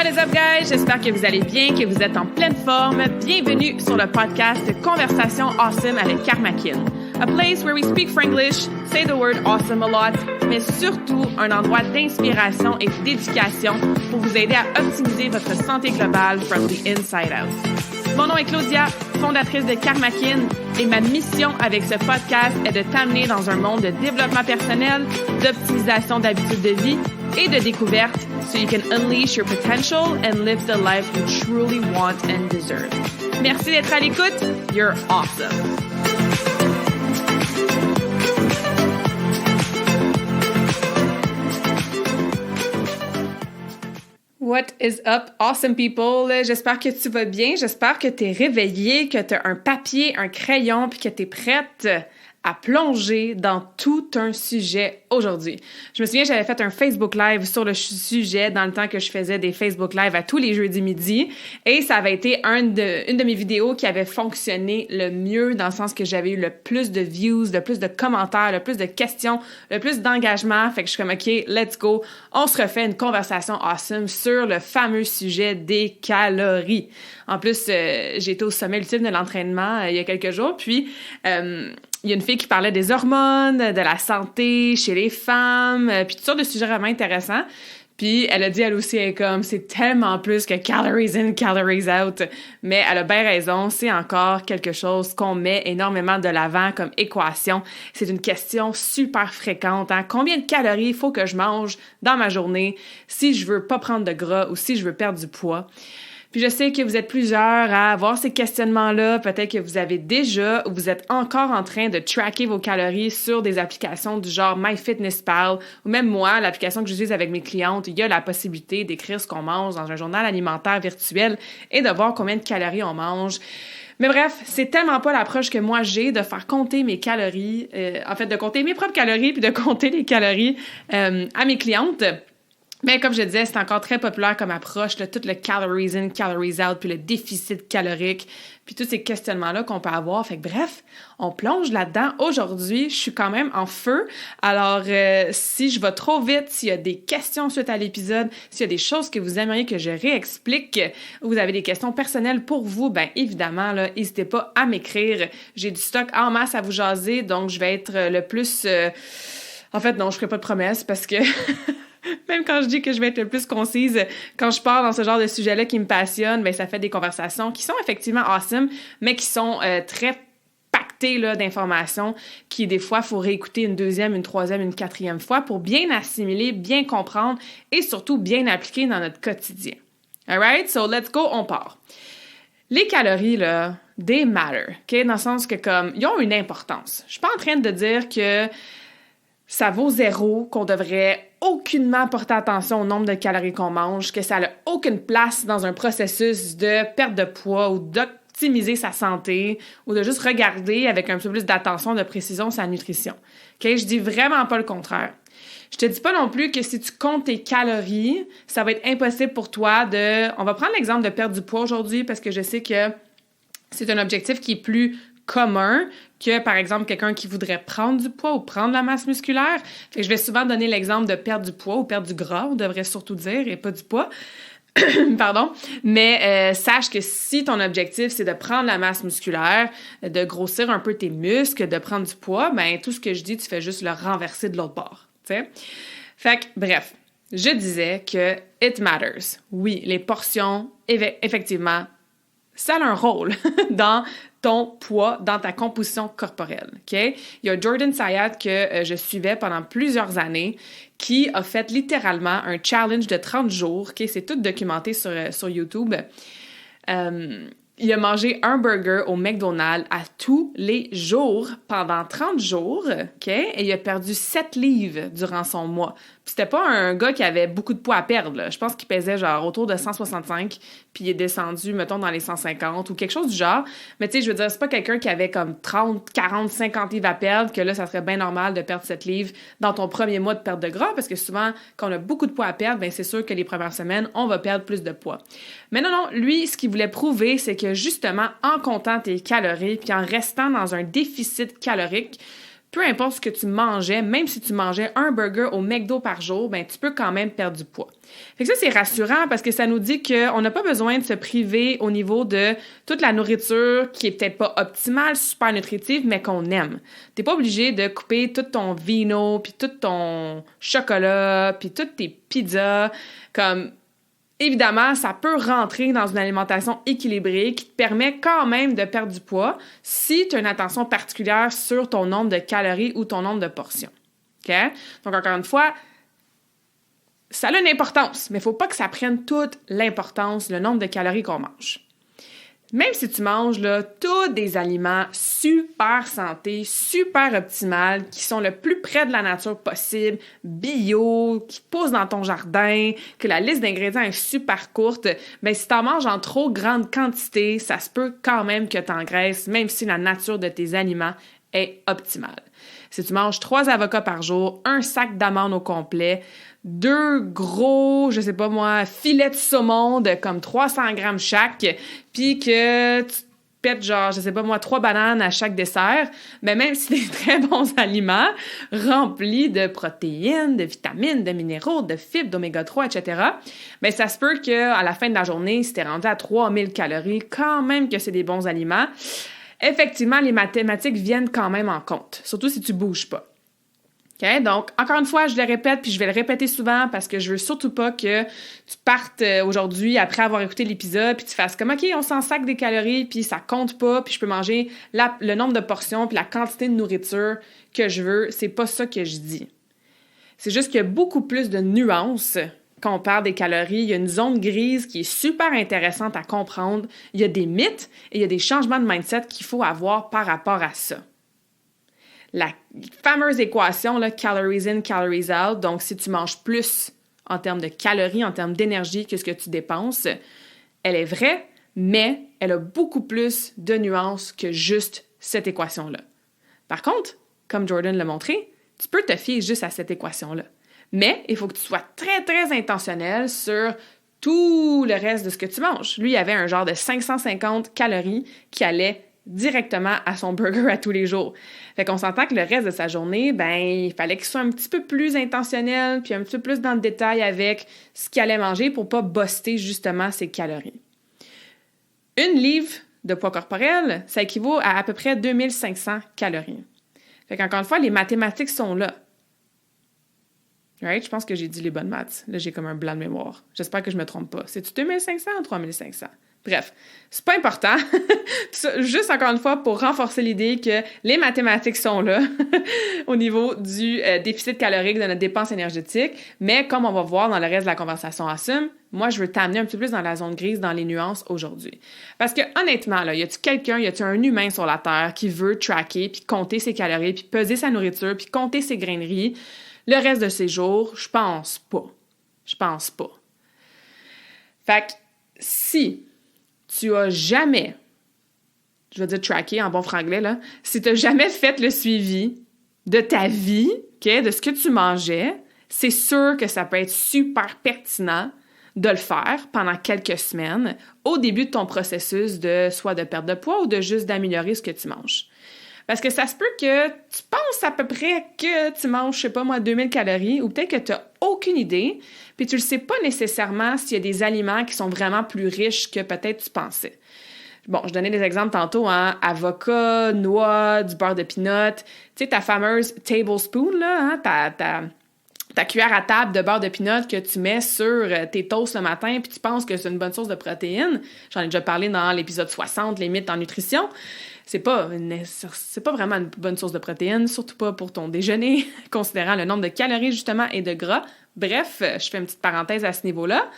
What is up, guys? J'espère que vous allez bien, que vous êtes en pleine forme. Bienvenue sur le podcast Conversation Awesome avec Karmakin. A place where we speak Franglish, say the word awesome a lot, mais surtout un endroit d'inspiration et d'éducation pour vous aider à optimiser votre santé globale from the inside out. Mon nom est Claudia, fondatrice de Karmakin, et ma mission avec ce podcast est de t'amener dans un monde de développement personnel, d'optimisation d'habitudes de vie et de découverte so you can unleash your potential and live the life you truly want and deserve. Merci d'être à l'écoute. You're awesome. What is up, awesome people? J'espère que tu vas bien, j'espère que tu es réveillé, que tu as un papier, un crayon, puis que tu es prête à plonger dans tout un sujet aujourd'hui. Je me souviens, j'avais fait un Facebook Live sur le sujet dans le temps que je faisais des Facebook Live à tous les jeudis midi, et ça avait été une de mes vidéos qui avait fonctionné le mieux, dans le sens que j'avais eu le plus de views, le plus de commentaires, le plus de questions, le plus d'engagement. Fait que je suis comme, OK, let's go. On se refait une conversation awesome sur le fameux sujet des calories. En plus, j'ai été au sommet ultime de l'entraînement il y a quelques jours, puis il y a une fille qui parlait des hormones, de la santé chez les femmes, puis toutes sortes de sujets vraiment intéressants. Puis elle a dit, elle aussi, elle est comme, c'est tellement plus que calories in, calories out. Mais elle a bien raison, c'est encore quelque chose qu'on met énormément de l'avant comme équation. C'est une question super fréquente, hein? Combien de calories il faut que je mange dans ma journée si je veux pas prendre de gras ou si je veux perdre du poids? Puis je sais que vous êtes plusieurs à avoir ces questionnements-là. Peut-être que vous avez déjà ou vous êtes encore en train de tracker vos calories sur des applications du genre MyFitnessPal ou même moi, l'application que j'utilise avec mes clientes, il y a la possibilité d'écrire ce qu'on mange dans un journal alimentaire virtuel et de voir combien de calories on mange. Mais bref, c'est tellement pas l'approche que moi j'ai de faire compter mes calories, en fait de compter mes propres calories puis de compter les calories à mes clientes. Mais comme je disais, c'est encore très populaire comme approche, là, tout le calories in, calories out, puis le déficit calorique, puis tous ces questionnements-là qu'on peut avoir. Fait que bref, on plonge là-dedans. Aujourd'hui, je suis quand même en feu. Alors, si je vais trop vite, s'il y a des questions suite à l'épisode, s'il y a des choses que vous aimeriez que je réexplique, ou vous avez des questions personnelles pour vous, bien évidemment, là, n'hésitez pas à m'écrire. J'ai du stock en masse à vous jaser, donc je vais être le plus... En fait, non, je ferai pas de promesses parce que... Même quand je dis que je vais être le plus concise, quand je pars dans ce genre de sujet-là qui me passionne, bien, ça fait des conversations qui sont effectivement awesome, mais qui sont très pactées là, d'informations qui, des fois, il faut réécouter une deuxième, une troisième, une quatrième fois pour bien assimiler, bien comprendre et surtout bien appliquer dans notre quotidien. Alright? So, let's go, on part. Les calories, là, they matter, OK? Dans le sens que, comme, ils ont une importance. Je suis pas en train de dire que ça vaut zéro, qu'on devrait aucunement porter attention au nombre de calories qu'on mange, que ça n'a aucune place dans un processus de perte de poids ou d'optimiser sa santé ou de juste regarder avec un peu plus d'attention, de précision sa nutrition. Okay? Je dis vraiment pas le contraire. Je te dis pas non plus que si tu comptes tes calories, ça va être impossible pour toi de... On va prendre l'exemple de perdre du poids aujourd'hui parce que je sais que c'est un objectif qui est plus commun que, par exemple, quelqu'un qui voudrait prendre du poids ou prendre la masse musculaire. Fait que je vais souvent donner l'exemple de perdre du poids ou perdre du gras, on devrait surtout dire, et pas du poids. Pardon. Mais sache que si ton objectif, c'est de prendre la masse musculaire, de grossir un peu tes muscles, de prendre du poids, ben tout ce que je dis, tu fais juste le renverser de l'autre bord. T'sais? Fait que, bref, je disais que it matters. Oui, les portions, effectivement, ça a un rôle dans ton poids, dans ta composition corporelle, OK? Il y a Jordan Sayat que je suivais pendant plusieurs années qui a fait littéralement un challenge de 30 jours, OK? C'est tout documenté sur YouTube. Il a mangé un burger au McDonald's à tous les jours pendant 30 jours, OK? Et il a perdu 7 livres durant son mois. Puis c'était pas un gars qui avait beaucoup de poids à perdre, là. Je pense qu'il pesait genre autour de 165, puis il est descendu, mettons, dans les 150 ou quelque chose du genre. Mais tu sais, je veux dire, c'est pas quelqu'un qui avait comme 30, 40, 50 livres à perdre, que là, ça serait bien normal de perdre 7 livres dans ton premier mois de perte de gras, parce que souvent, quand on a beaucoup de poids à perdre, bien c'est sûr que les premières semaines, on va perdre plus de poids. Mais non, lui, ce qu'il voulait prouver, c'est que justement, en comptant tes calories, puis en restant dans un déficit calorique, peu importe ce que tu mangeais, même si tu mangeais un burger au McDo par jour, ben tu peux quand même perdre du poids. Fait que ça, c'est rassurant parce que ça nous dit qu'on n'a pas besoin de se priver au niveau de toute la nourriture qui est peut-être pas optimale, super nutritive, mais qu'on aime. T'es pas obligé de couper tout ton vino, puis tout ton chocolat, puis toutes tes pizzas, comme... Évidemment, ça peut rentrer dans une alimentation équilibrée qui te permet quand même de perdre du poids si tu as une attention particulière sur ton nombre de calories ou ton nombre de portions. OK? Donc, encore une fois, ça a une importance, mais il ne faut pas que ça prenne toute l'importance, le nombre de calories qu'on mange. Même si tu manges là, tous des aliments super santé, super optimales, qui sont le plus près de la nature possible, bio, qui poussent dans ton jardin, que la liste d'ingrédients est super courte, bien si tu en manges en trop grande quantité, ça se peut quand même que tu engraisses, même si la nature de tes aliments est optimale. Si tu manges 3 avocats par jour, un sac d'amandes au complet, 2 gros, je sais pas moi, filets de saumon de comme 300 grammes chaque, puis que tu pètes genre, je sais pas moi, 3 bananes à chaque dessert, mais même si c'est des très bons aliments, remplis de protéines, de vitamines, de minéraux, de fibres, d'oméga 3, etc., bien ça se peut qu'à la fin de la journée, si t'es rendu à 3000 calories, quand même que c'est des bons aliments, effectivement, les mathématiques viennent quand même en compte, surtout si tu bouges pas. Okay? Donc, encore une fois, je le répète, puis je vais le répéter souvent parce que je veux surtout pas que tu partes aujourd'hui après avoir écouté l'épisode puis tu fasses comme « OK, on s'en sac des calories puis ça compte pas puis je peux manger le nombre de portions puis la quantité de nourriture que je veux. » C'est pas ça que je dis. C'est juste qu'il y a beaucoup plus de nuances quand on parle des calories. Il y a une zone grise qui est super intéressante à comprendre. Il y a des mythes et il y a des changements de mindset qu'il faut avoir par rapport à ça. La fameuse équation, là, calories in, calories out, donc si tu manges plus en termes de calories, en termes d'énergie que ce que tu dépenses, elle est vraie, mais elle a beaucoup plus de nuances que juste cette équation-là. Par contre, comme Jordan l'a montré, tu peux te fier juste à cette équation-là. Mais il faut que tu sois très, très intentionnel sur tout le reste de ce que tu manges. Lui, il avait un genre de 550 calories qui allait directement à son burger à tous les jours. Fait qu'on s'entend que le reste de sa journée, ben, il fallait qu'il soit un petit peu plus intentionnel puis un petit peu plus dans le détail avec ce qu'il allait manger pour pas buster justement ses calories. Une livre de poids corporel, ça équivaut à peu près 2500 calories. Fait qu'encore une fois, les mathématiques sont là. Right? Je pense que j'ai dit les bonnes maths. Là, j'ai comme un blanc de mémoire. J'espère que je me trompe pas. C'est-tu 2500 ou 3500? Bref, c'est pas important. Juste encore une fois pour renforcer l'idée que les mathématiques sont là au niveau du déficit calorique de notre dépense énergétique. Mais comme on va voir dans le reste de la conversation assume, moi, je veux t'amener un petit peu plus dans la zone grise, dans les nuances aujourd'hui. Parce que honnêtement, là, y a-tu quelqu'un, y a-tu un humain sur la Terre qui veut tracker, puis compter ses calories, puis peser sa nourriture, puis compter ses graineries le reste de ses jours? Je pense pas. Je pense pas. Fait que si tu as jamais, je vais dire tracker en bon franglais, là, si tu n'as jamais fait le suivi de ta vie, okay, de ce que tu mangeais, c'est sûr que ça peut être super pertinent de le faire pendant quelques semaines au début de ton processus de soit de perte de poids ou de juste d'améliorer ce que tu manges. Parce que ça se peut que tu penses à peu près que tu manges, je sais pas moi, 2000 calories ou peut-être que tu n'as aucune idée, puis tu ne sais pas nécessairement s'il y a des aliments qui sont vraiment plus riches que peut-être tu pensais. Bon, je donnais des exemples tantôt, hein, avocat, noix, du beurre de peanut, tu sais, ta fameuse tablespoon, là, hein, ta cuillère à table de beurre de peanut que tu mets sur tes toasts le matin puis tu penses que c'est une bonne source de protéines. J'en ai déjà parlé dans l'épisode 60, les mythes en nutrition. C'est pas vraiment une bonne source de protéines, surtout pas pour ton déjeuner, considérant le nombre de calories justement et de gras. Bref, je fais une petite parenthèse à ce niveau-là.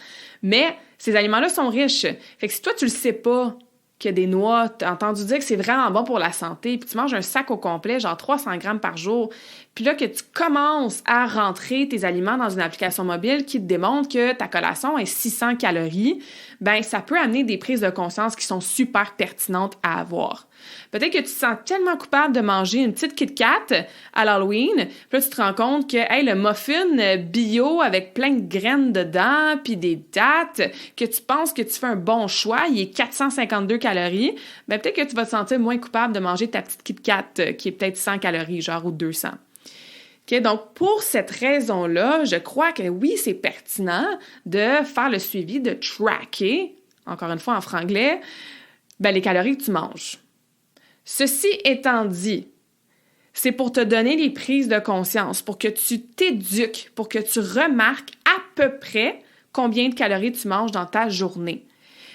Mais ces aliments-là sont riches. Fait que si toi, tu le sais pas qu'il y a des noix, t'as entendu dire que c'est vraiment bon pour la santé, puis tu manges un sac au complet, genre 300 grammes par jour, puis là que tu commences à rentrer tes aliments dans une application mobile qui te démontre que ta collation est 600 calories, ben ça peut amener des prises de conscience qui sont super pertinentes à avoir. Peut-être que tu te sens tellement coupable de manger une petite Kit Kat à l'Halloween, puis là tu te rends compte que hey, le muffin bio avec plein de graines dedans, puis des dattes, que tu penses que tu fais un bon choix, il est 452 calories, ben peut-être que tu vas te sentir moins coupable de manger ta petite Kit Kat qui est peut-être 100 calories, genre, ou 200. Okay, donc, pour cette raison-là, je crois que oui, c'est pertinent de faire le suivi, de tracker, encore une fois en franglais, ben, les calories que tu manges. Ceci étant dit, c'est pour te donner des prises de conscience, pour que tu t'éduques, pour que tu remarques à peu près combien de calories tu manges dans ta journée.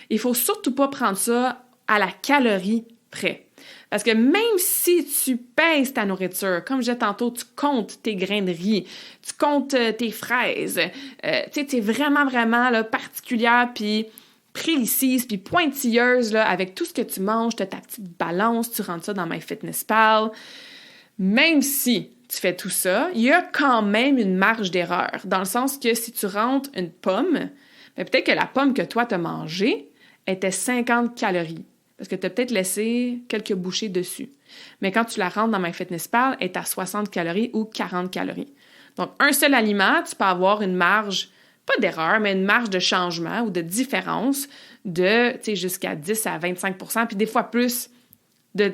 Il ne faut surtout pas prendre ça à la calorie près. Parce que même si tu pèses ta nourriture, comme je disais tantôt, tu comptes tes grains de riz, tu comptes tes fraises, tu es vraiment, vraiment là, particulière, puis précise, puis pointilleuse là, avec tout ce que tu manges, tu as ta petite balance, tu rentres ça dans MyFitnessPal. Même si tu fais tout ça, il y a quand même une marge d'erreur, dans le sens que si tu rentres une pomme, bien, peut-être que la pomme que toi, tu as mangée était 50 calories. Parce que tu as peut-être laissé quelques bouchées dessus. Mais quand tu la rentres dans MyFitnessPal, elle est à 60 calories ou 40 calories. Donc, un seul aliment, tu peux avoir une marge, pas d'erreur, mais une marge de changement ou de différence de, tu sais, jusqu'à 10 à 25 %, puis des fois plus comme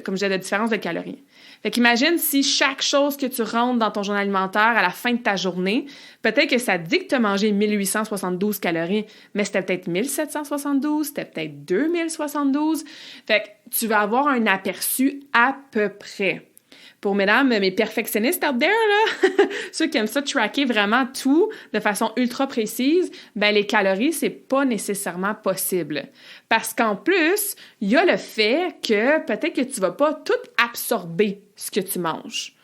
je disais, de différence de calories. Fait qu'imagine si chaque chose que tu rentres dans ton journal alimentaire à la fin de ta journée, peut-être que ça dit que tu as mangé 1872 calories, mais c'était peut-être 1772, c'était peut-être 2072. Fait que tu vas avoir un aperçu à peu près. Pour mesdames, mes perfectionnistes out there, là, ceux qui aiment ça tracker vraiment tout de façon ultra précise, ben les calories, c'est pas nécessairement possible. Parce qu'en plus, il y a le fait que peut-être que tu vas pas tout absorber ce que tu manges.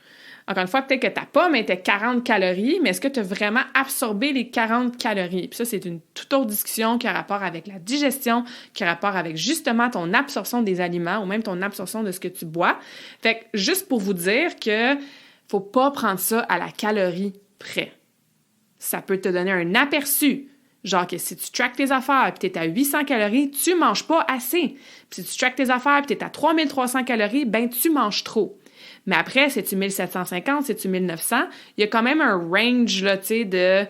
Encore une fois, peut-être que ta pomme était 40 calories, mais est-ce que tu as vraiment absorbé les 40 calories? Puis ça, c'est une toute autre discussion qui a rapport avec la digestion, qui a rapport avec justement ton absorption des aliments ou même ton absorption de ce que tu bois. Fait que juste pour vous dire que faut pas prendre ça à la calorie près. Ça peut te donner un aperçu. Genre que si tu traques tes affaires et tu es à 800 calories, tu manges pas assez. Puis si tu traques tes affaires et tu es à 3300 calories, ben tu manges trop. Mais après, c'est-tu 1750, c'est-tu 1900? Il y a quand même un range là, tu sais, de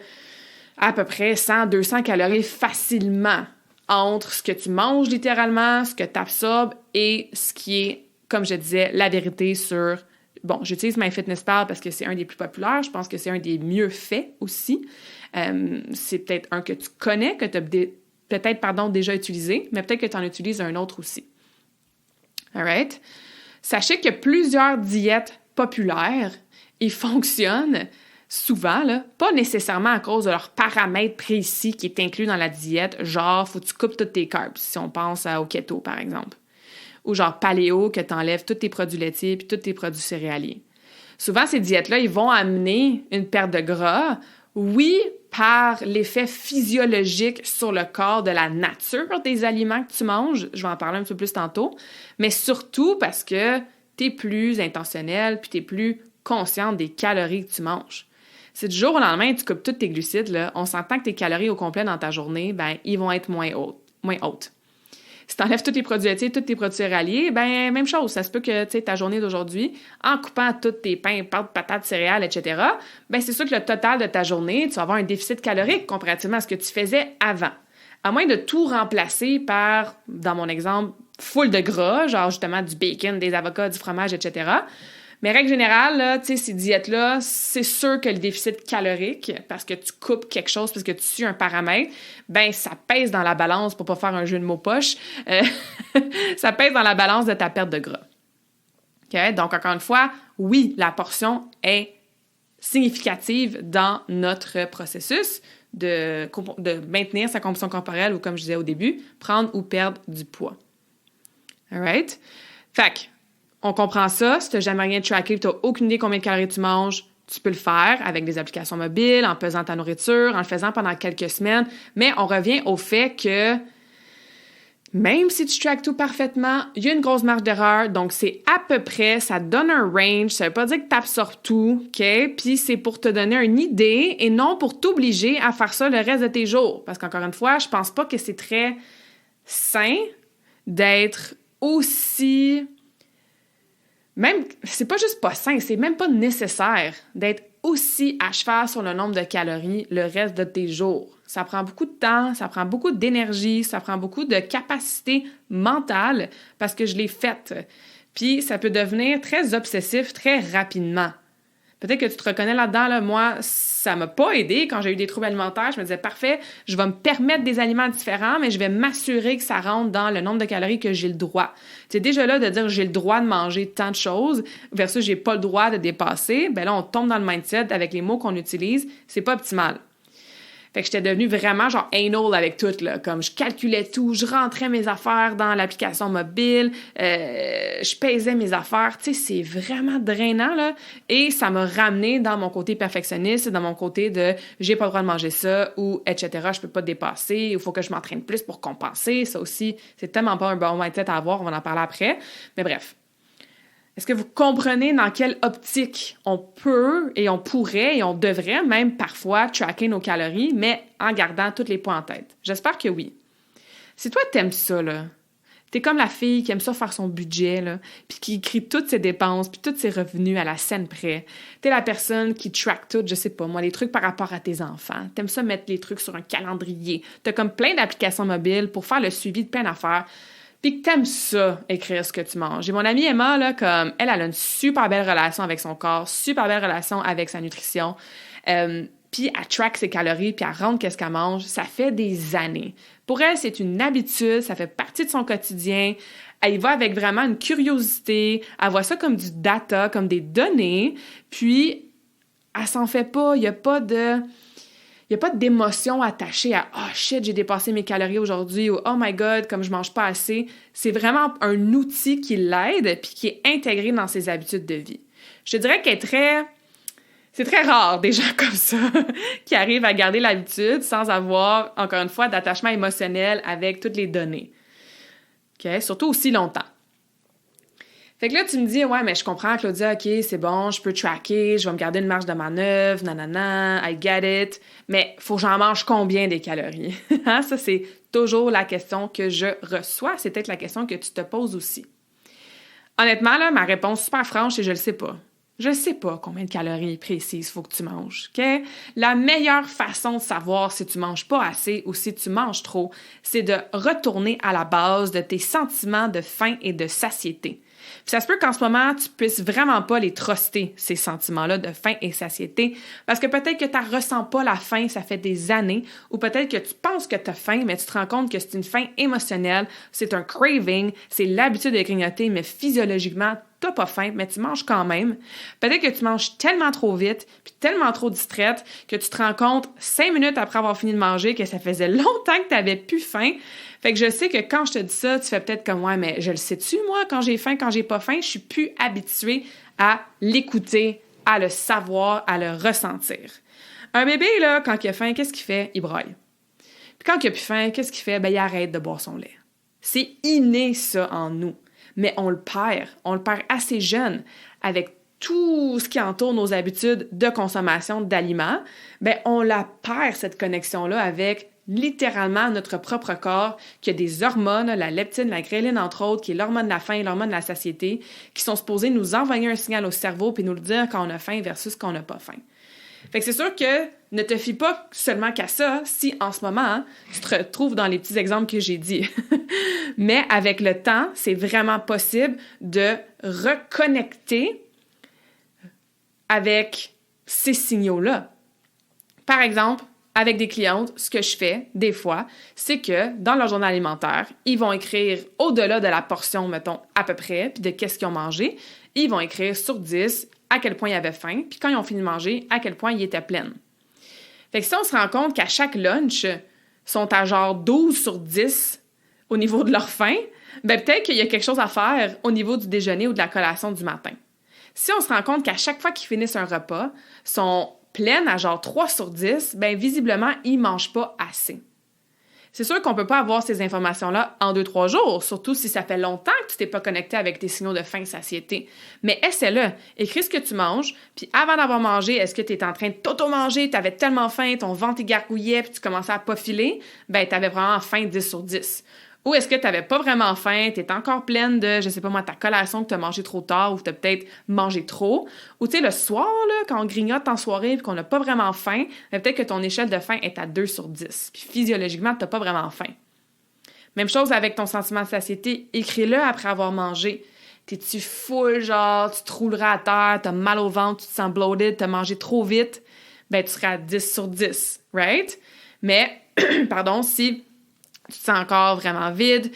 à peu près 100, 200 calories facilement entre ce que tu manges littéralement, ce que tu absorbes et ce qui est, comme je disais, la vérité sur... Bon, j'utilise MyFitnessPal parce que c'est un des plus populaires. Je pense que c'est un des mieux faits aussi. C'est peut-être un que tu connais, que tu as peut-être déjà utilisé, mais peut-être que tu en utilises un autre aussi. All right? Sachez que plusieurs diètes populaires, ils fonctionnent souvent, là, pas nécessairement à cause de leur paramètre précis qui est inclus dans la diète, genre, faut que tu coupes tous tes carbs, si on pense au keto, par exemple. Ou genre paléo, que tu enlèves tous tes produits laitiers puis tous tes produits céréaliers. Souvent, ces diètes-là, ils vont amener une perte de gras, oui, par l'effet physiologique sur le corps de la nature des aliments que tu manges, je vais en parler un petit peu plus tantôt, mais surtout parce que tu es plus intentionnel puis tu es plus consciente des calories que tu manges. Si du jour au lendemain, tu coupes tous tes glucides, là, on s'entend que tes calories au complet dans ta journée, ben, ils vont être moins hautes. Si tu enlèves tous tes produits laitiers, tous tes produits céréaliers, ben même chose. Ça se peut que ta journée d'aujourd'hui, en coupant tous tes pains, pâtes, patates, céréales, etc., ben c'est sûr que le total de ta journée, tu vas avoir un déficit calorique comparativement à ce que tu faisais avant. À moins de tout remplacer par, dans mon exemple, full de gras, genre justement du bacon, des avocats, du fromage, etc. Mais règle générale, là, ces diètes-là, c'est sûr que le déficit calorique, parce que tu coupes quelque chose, parce que tu suis un paramètre, ben ça pèse dans la balance, pour pas faire un jeu de mots poche, ça pèse dans la balance de ta perte de gras. Okay? Donc, encore une fois, oui, la portion est significative dans notre processus de maintenir sa composition corporelle ou, comme je disais au début, prendre ou perdre du poids. All right? Fait que, on comprend ça. Si tu n'as jamais rien tracké et tu n'as aucune idée combien de calories tu manges, tu peux le faire avec des applications mobiles, en pesant ta nourriture, en le faisant pendant quelques semaines. Mais on revient au fait que Même si tu traques tout parfaitement, il y a une grosse marge d'erreur, donc c'est à peu près, ça donne un range, ça veut pas dire que tu absorbes tout, OK? Puis c'est pour te donner une idée et non pour t'obliger à faire ça le reste de tes jours. Parce qu'encore une fois, je pense pas que c'est très sain d'être aussi... Même, c'est pas juste pas sain, c'est même pas nécessaire d'être aussi à cheval sur le nombre de calories le reste de tes jours. Ça prend beaucoup de temps, ça prend beaucoup d'énergie, ça prend beaucoup de capacité mentale parce que je l'ai faite. Puis ça peut devenir très obsessif très rapidement. Peut-être que tu te reconnais là-dedans, là. Moi, ça m'a pas aidé quand j'ai eu des troubles alimentaires. Je me disais, parfait, je vais me permettre des aliments différents, mais je vais m'assurer que ça rentre dans le nombre de calories que j'ai le droit. C'est déjà là de dire j'ai le droit de manger tant de choses versus j'ai pas le droit de dépasser. Ben là, on tombe dans le mindset avec les mots qu'on utilise. C'est pas optimal. Fait que j'étais devenue vraiment genre anal avec tout, là. Comme je calculais tout, je rentrais mes affaires dans l'application mobile, je pesais mes affaires. Tu sais, c'est vraiment drainant, là. Et ça m'a ramené dans mon côté perfectionniste, dans mon côté de j'ai pas le droit de manger ça ou etc. Je peux pas dépasser, il faut que je m'entraîne plus pour compenser. Ça aussi, c'est tellement pas un bon mindset à avoir, on va en parler après. Mais bref. Est-ce que vous comprenez dans quelle optique on peut et on pourrait et on devrait même parfois tracker nos calories, mais en gardant tous les points en tête? J'espère que oui. Si toi, t'aimes ça, là, t'es comme la fille qui aime ça faire son budget, là, puis qui écrit toutes ses dépenses, puis tous ses revenus à la scène près. T'es la personne qui track tout, je sais pas, moi, les trucs par rapport à tes enfants. T'aimes ça mettre les trucs sur un calendrier. T'as comme plein d'applications mobiles pour faire le suivi de plein d'affaires. Puis que t'aimes ça, écrire ce que tu manges. Et mon amie Emma, là, comme elle a une super belle relation avec son corps, super belle relation avec sa nutrition. Puis elle track ses calories, puis elle rentre qu'est-ce qu'elle mange. Ça fait des années. Pour elle, c'est une habitude, ça fait partie de son quotidien. Elle y va avec vraiment une curiosité. Elle voit ça comme du data, comme des données. Puis, elle s'en fait pas. Il n'y a pas d'émotion attachée à « Oh shit, j'ai dépassé mes calories aujourd'hui » ou « Oh my God, comme je mange pas assez ». C'est vraiment un outil qui l'aide puis qui est intégré dans ses habitudes de vie. Je te dirais c'est très rare des gens comme ça qui arrivent à garder l'habitude sans avoir, encore une fois, d'attachement émotionnel avec toutes les données. OK? Surtout aussi longtemps. Fait que là, tu me dis, ouais, mais je comprends, Claudia, OK, c'est bon, je peux tracker, je vais me garder une marge de manœuvre, nanana, I get it, mais faut que j'en mange combien des calories? Ça, c'est toujours la question que je reçois, c'est peut-être la question que tu te poses aussi. Honnêtement, là, ma réponse super franche, c'est je le sais pas. Je sais pas combien de calories précises faut que tu manges, OK? La meilleure façon de savoir si tu manges pas assez ou si tu manges trop, c'est de retourner à la base de tes sentiments de faim et de satiété. Puis ça se peut qu'en ce moment, tu puisses vraiment pas les truster, ces sentiments-là de faim et satiété, parce que peut-être que tu ne ressens pas la faim, ça fait des années, ou peut-être que tu penses que tu as faim, mais tu te rends compte que c'est une faim émotionnelle, c'est un craving, c'est l'habitude de grignoter, mais physiologiquement, tu n'as pas faim, mais tu manges quand même. Peut-être que tu manges tellement trop vite, puis tellement trop distraite, que tu te rends compte 5 minutes après avoir fini de manger que ça faisait longtemps que tu n'avais plus faim. Fait que je sais que quand je te dis ça, tu fais peut-être comme « Ouais, mais je le sais-tu, moi, quand j'ai faim, quand j'ai pas faim? Je suis plus habituée à l'écouter, à le savoir, à le ressentir. » Un bébé, là, quand il a faim, qu'est-ce qu'il fait? Il braille. Puis quand il a plus faim, qu'est-ce qu'il fait? Ben, il arrête de boire son lait. C'est inné, ça, en nous. Mais on le perd. On le perd assez jeune avec tout ce qui entoure nos habitudes de consommation d'aliments. Ben, on la perd, cette connexion-là, avec littéralement notre propre corps, qui a des hormones, la leptine, la gréline, entre autres, qui est l'hormone de la faim et l'hormone de la satiété, qui sont supposées nous envoyer un signal au cerveau puis nous le dire quand on a faim versus quand on n'a pas faim. Fait que c'est sûr que ne te fie pas seulement qu'à ça si en ce moment, tu te retrouves dans les petits exemples que j'ai dit. Mais avec le temps, c'est vraiment possible de reconnecter avec ces signaux-là. Par exemple, avec des clientes, ce que je fais, des fois, c'est que dans leur journal alimentaire, ils vont écrire au-delà de la portion, mettons, à peu près, puis de qu'est-ce qu'ils ont mangé, ils vont écrire sur 10 à quel point ils avaient faim, puis quand ils ont fini de manger, à quel point ils étaient pleins. Fait que si on se rend compte qu'à chaque lunch, ils sont à genre 12 sur 10 au niveau de leur faim, ben peut-être qu'il y a quelque chose à faire au niveau du déjeuner ou de la collation du matin. Si on se rend compte qu'à chaque fois qu'ils finissent un repas, sont pleines à genre 3 sur 10, bien, visiblement, ils ne mangent pas assez. C'est sûr qu'on peut pas avoir ces informations-là en 2-3 jours, surtout si ça fait longtemps que tu t'es pas connecté avec tes signaux de faim et satiété. Mais essaie-le. Écris ce que tu manges, puis avant d'avoir mangé, est-ce que tu es en train de t'auto-manger, tu avais tellement faim, ton ventre égargouillait, puis tu commençais à pas filer? Ben, tu avais vraiment faim 10 sur 10. Ou est-ce que tu n'avais pas vraiment faim, tu es encore pleine de, je sais pas moi, ta collation que tu as mangé trop tard ou tu as peut-être mangé trop. Ou tu sais, le soir, là, quand on grignote en soirée et qu'on n'a pas vraiment faim, peut-être que ton échelle de faim est à 2 sur 10. Puis physiologiquement, tu n'as pas vraiment faim. Même chose avec ton sentiment de satiété, écris-le après avoir mangé. T'es-tu full, genre, tu te rouleras à terre, t'as mal au ventre, tu te sens bloated, t'as mangé trop vite, ben tu seras à 10 sur 10, right? Mais, pardon, si tu te sens encore vraiment vide,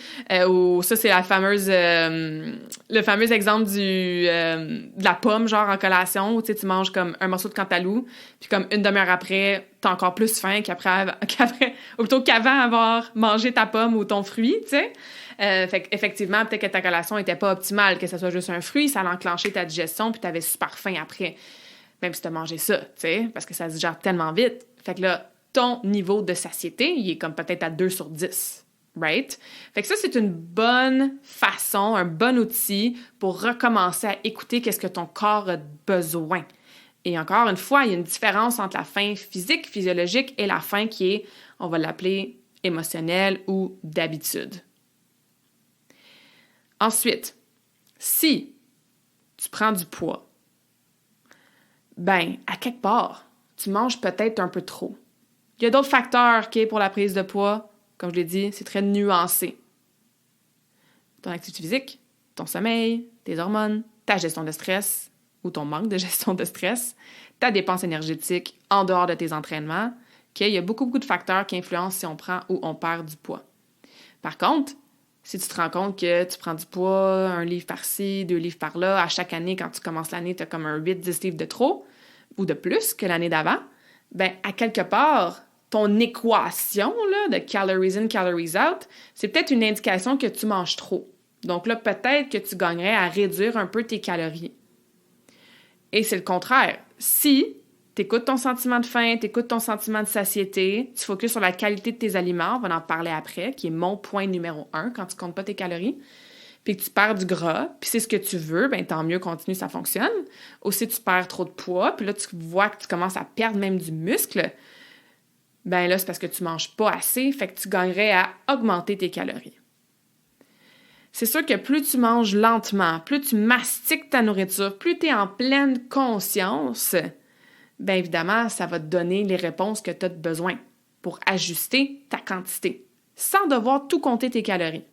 ou ça, c'est la fameuse, le fameux exemple de la pomme, genre en collation, où tu manges comme un morceau de cantaloupe, puis comme une demi-heure après, t'as encore plus faim ou plutôt qu'avant avoir mangé ta pomme ou ton fruit, tu sais. Fait qu'effectivement, peut-être que ta collation n'était pas optimale, que ce soit juste un fruit, ça allait enclencher ta digestion, puis t'avais super faim après, même si t'as mangé ça, tu sais, parce que ça se digère tellement vite. Fait que là, ton niveau de satiété, il est comme peut-être à 2 sur 10, right? Fait que ça, c'est une bonne façon, un bon outil pour recommencer à écouter qu'est-ce que ton corps a besoin. Et encore une fois, il y a une différence entre la faim physique, physiologique, et la faim qui est, on va l'appeler, émotionnelle ou d'habitude. Ensuite, si tu prends du poids, ben, à quelque part, tu manges peut-être un peu trop. Il y a d'autres facteurs pour la prise de poids. Comme je l'ai dit, c'est très nuancé. Ton activité physique, ton sommeil, tes hormones, ta gestion de stress ou ton manque de gestion de stress, ta dépense énergétique en dehors de tes entraînements. Il y a beaucoup de facteurs qui influencent si on prend ou on perd du poids. Par contre, si tu te rends compte que tu prends du poids, 1 livre par-ci, 2 livres par-là, à chaque année, quand tu commences l'année, tu as comme un 8-10 livres de trop ou de plus que l'année d'avant, ben à quelque part, ton équation là, de calories in, calories out, c'est peut-être une indication que tu manges trop. Donc là, peut-être que tu gagnerais à réduire un peu tes calories. Et c'est le contraire. Si tu écoutes ton sentiment de faim, tu écoutes ton sentiment de satiété, tu focuses sur la qualité de tes aliments, on va en parler après, qui est mon point numéro 1 quand tu comptes pas tes calories, puis que tu perds du gras, puis c'est ce que tu veux, ben tant mieux, continue, ça fonctionne. Ou si tu perds trop de poids, puis là, tu vois que tu commences à perdre même du muscle, ben là, c'est parce que tu manges pas assez, fait que tu gagnerais à augmenter tes calories. C'est sûr que plus tu manges lentement, plus tu mastiques ta nourriture, plus tu es en pleine conscience, bien évidemment, ça va te donner les réponses que tu as besoin pour ajuster ta quantité, sans devoir tout compter tes calories.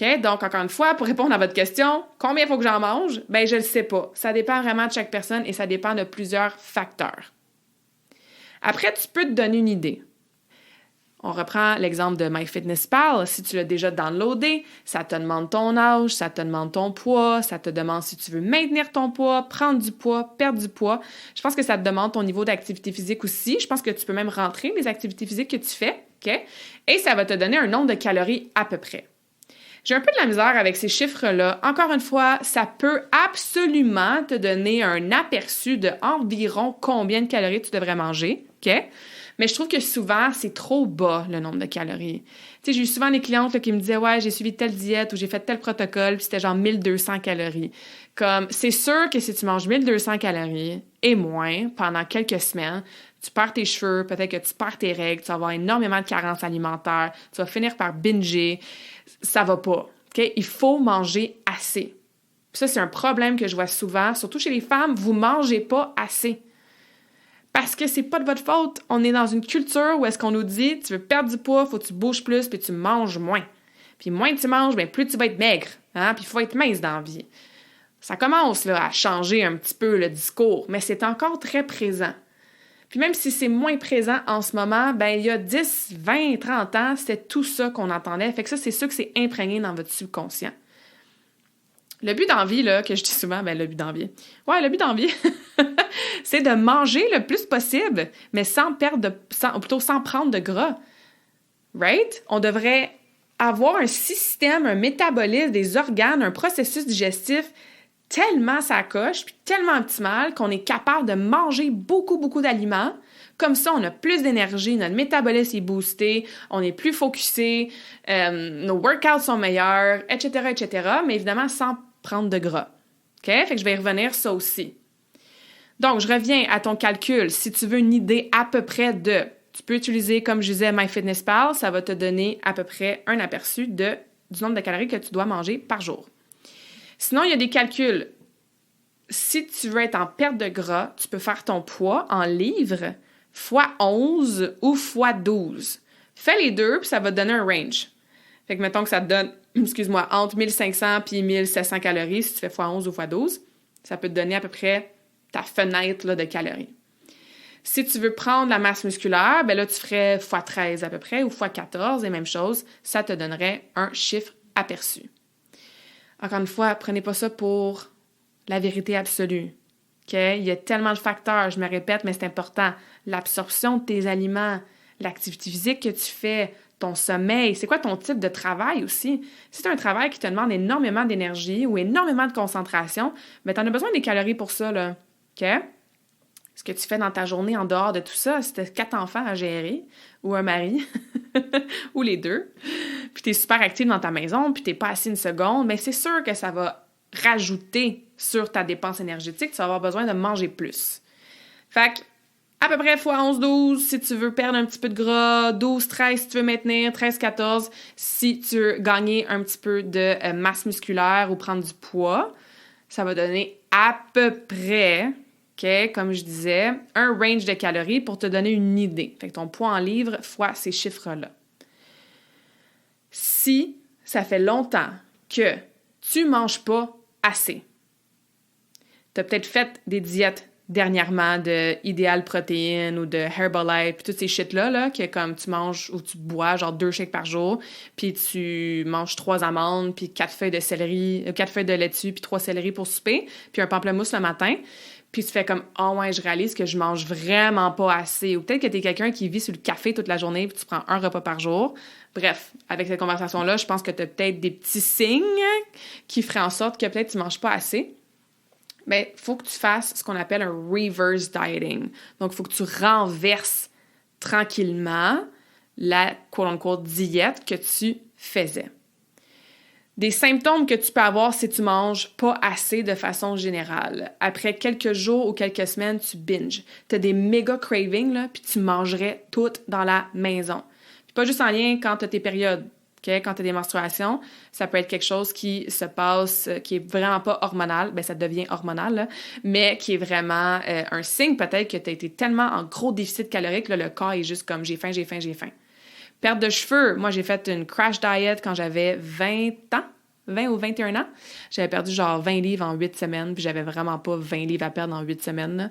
OK? Donc, encore une fois, pour répondre à votre question, combien il faut que j'en mange? Bien, je ne le sais pas. Ça dépend vraiment de chaque personne et ça dépend de plusieurs facteurs. Après, tu peux te donner une idée. On reprend l'exemple de MyFitnessPal. Si tu l'as déjà downloadé, ça te demande ton âge, ça te demande ton poids, ça te demande si tu veux maintenir ton poids, prendre du poids, perdre du poids. Je pense que ça te demande ton niveau d'activité physique aussi. Je pense que tu peux même rentrer les activités physiques que tu fais, OK? Et ça va te donner un nombre de calories à peu près. J'ai un peu de la misère avec ces chiffres-là. Encore une fois, ça peut absolument te donner un aperçu de environ combien de calories tu devrais manger, OK? Mais je trouve que souvent, c'est trop bas, le nombre de calories. Tu sais, j'ai eu souvent des clientes là, qui me disaient « Ouais, j'ai suivi telle diète ou j'ai fait tel protocole, puis c'était genre 1200 calories. » Comme, c'est sûr que si tu manges 1200 calories et moins pendant quelques semaines, tu perds tes cheveux, peut-être que tu perds tes règles, tu vas avoir énormément de carences alimentaires, tu vas finir par binger. Ça va pas, OK? Il faut manger assez. Puis ça, c'est un problème que je vois souvent, surtout chez les femmes, vous mangez pas assez. Parce que c'est pas de votre faute. On est dans une culture où est-ce qu'on nous dit, tu veux perdre du poids, faut que tu bouges plus, puis tu manges moins. Puis moins tu manges, bien plus tu vas être maigre. Hein? Puis il faut être mince dans la vie. Ça commence là, à changer un petit peu le discours, mais c'est encore très présent. Puis même si c'est moins présent en ce moment, ben il y a 10, 20, 30 ans, c'était tout ça qu'on entendait. Fait que ça, c'est sûr que c'est imprégné dans votre subconscient. Le but d'envie, là, que je dis souvent, le but d'envie. Ouais, le but d'envie, c'est de manger le plus possible, mais sans prendre de gras. Right? On devrait avoir un système, un métabolisme des organes, un processus digestif tellement ça coche, puis tellement optimal qu'on est capable de manger beaucoup, beaucoup d'aliments. Comme ça, on a plus d'énergie, notre métabolisme est boosté, on est plus focusé, nos workouts sont meilleurs, etc., etc., mais évidemment sans prendre de gras. OK? Fait que je vais y revenir ça aussi. Donc, je reviens à ton calcul. Si tu veux une idée à peu près tu peux utiliser, comme je disais, MyFitnessPal, ça va te donner à peu près un aperçu du nombre de calories que tu dois manger par jour. Sinon, il y a des calculs. Si tu veux être en perte de gras, tu peux faire ton poids en livres fois 11 ou fois 12. Fais les deux, puis ça va te donner un range. Fait que mettons que ça te donne, entre 1500 et 1700 calories si tu fais fois 11 ou fois 12. Ça peut te donner à peu près ta fenêtre là, de calories. Si tu veux prendre la masse musculaire, ben là, tu ferais fois 13 à peu près ou fois 14, et même chose, ça te donnerait un chiffre aperçu. Encore une fois, prenez pas ça pour la vérité absolue. Okay? Il y a tellement de facteurs, je me répète, mais c'est important. L'absorption de tes aliments, l'activité physique que tu fais, ton sommeil, c'est quoi ton type de travail aussi? Si c'est un travail qui te demande énormément d'énergie ou énormément de concentration, ben tu en as besoin des calories pour ça, là. OK? Ce que tu fais dans ta journée en dehors de tout ça, si tu as 4 enfants à gérer, ou un mari, ou les deux, puis tu es super actif dans ta maison, puis tu n'es pas assis une seconde, bien c'est sûr que ça va rajouter sur ta dépense énergétique, tu vas avoir besoin de manger plus. Fait que, à peu près fois 11-12 si tu veux perdre un petit peu de gras, 12-13 si tu veux maintenir, 13-14 si tu veux gagner un petit peu de masse musculaire ou prendre du poids. Ça va donner à peu près, OK, comme je disais, un range de calories pour te donner une idée. Fait que ton poids en livres fois ces chiffres-là. Si ça fait longtemps que tu ne manges pas assez, tu as peut-être fait des diètes dernièrement de Ideal Protéines ou de Herbalife, puis toutes ces shit-là, là, que comme tu manges ou tu bois genre 2 shakes par jour, puis tu manges 3 amandes, puis 4 feuilles de céleri, 4 feuilles de laitue, puis 3 céleris pour souper, puis un pamplemousse le matin, puis tu fais comme « Ah ouais, je réalise que je mange vraiment pas assez », ou peut-être que t'es quelqu'un qui vit sur le café toute la journée, puis tu prends un repas par jour. Bref, avec cette conversation-là, je pense que t'as peut-être des petits signes qui feraient en sorte que peut-être tu manges pas assez. Bien, il faut que tu fasses ce qu'on appelle un reverse dieting. Donc, il faut que tu renverses tranquillement la quote-unquote diète que tu faisais. Des symptômes que tu peux avoir si tu manges pas assez de façon générale. Après quelques jours ou quelques semaines, tu binges. Tu as des méga cravings, là, puis tu mangerais tout dans la maison. Puis pas juste en lien quand tu as tes périodes. Okay? Quand tu as des menstruations, ça peut être quelque chose qui se passe, qui est vraiment pas hormonal, bien ça devient hormonal, là, mais qui est vraiment un signe peut-être que tu as été tellement en gros déficit calorique, là, le corps est juste comme j'ai faim. Perte de cheveux, moi j'ai fait une crash diet quand j'avais 20 ou 21 ans. J'avais perdu genre 20 livres en 8 semaines, puis j'avais vraiment pas 20 livres à perdre en 8 semaines. Là.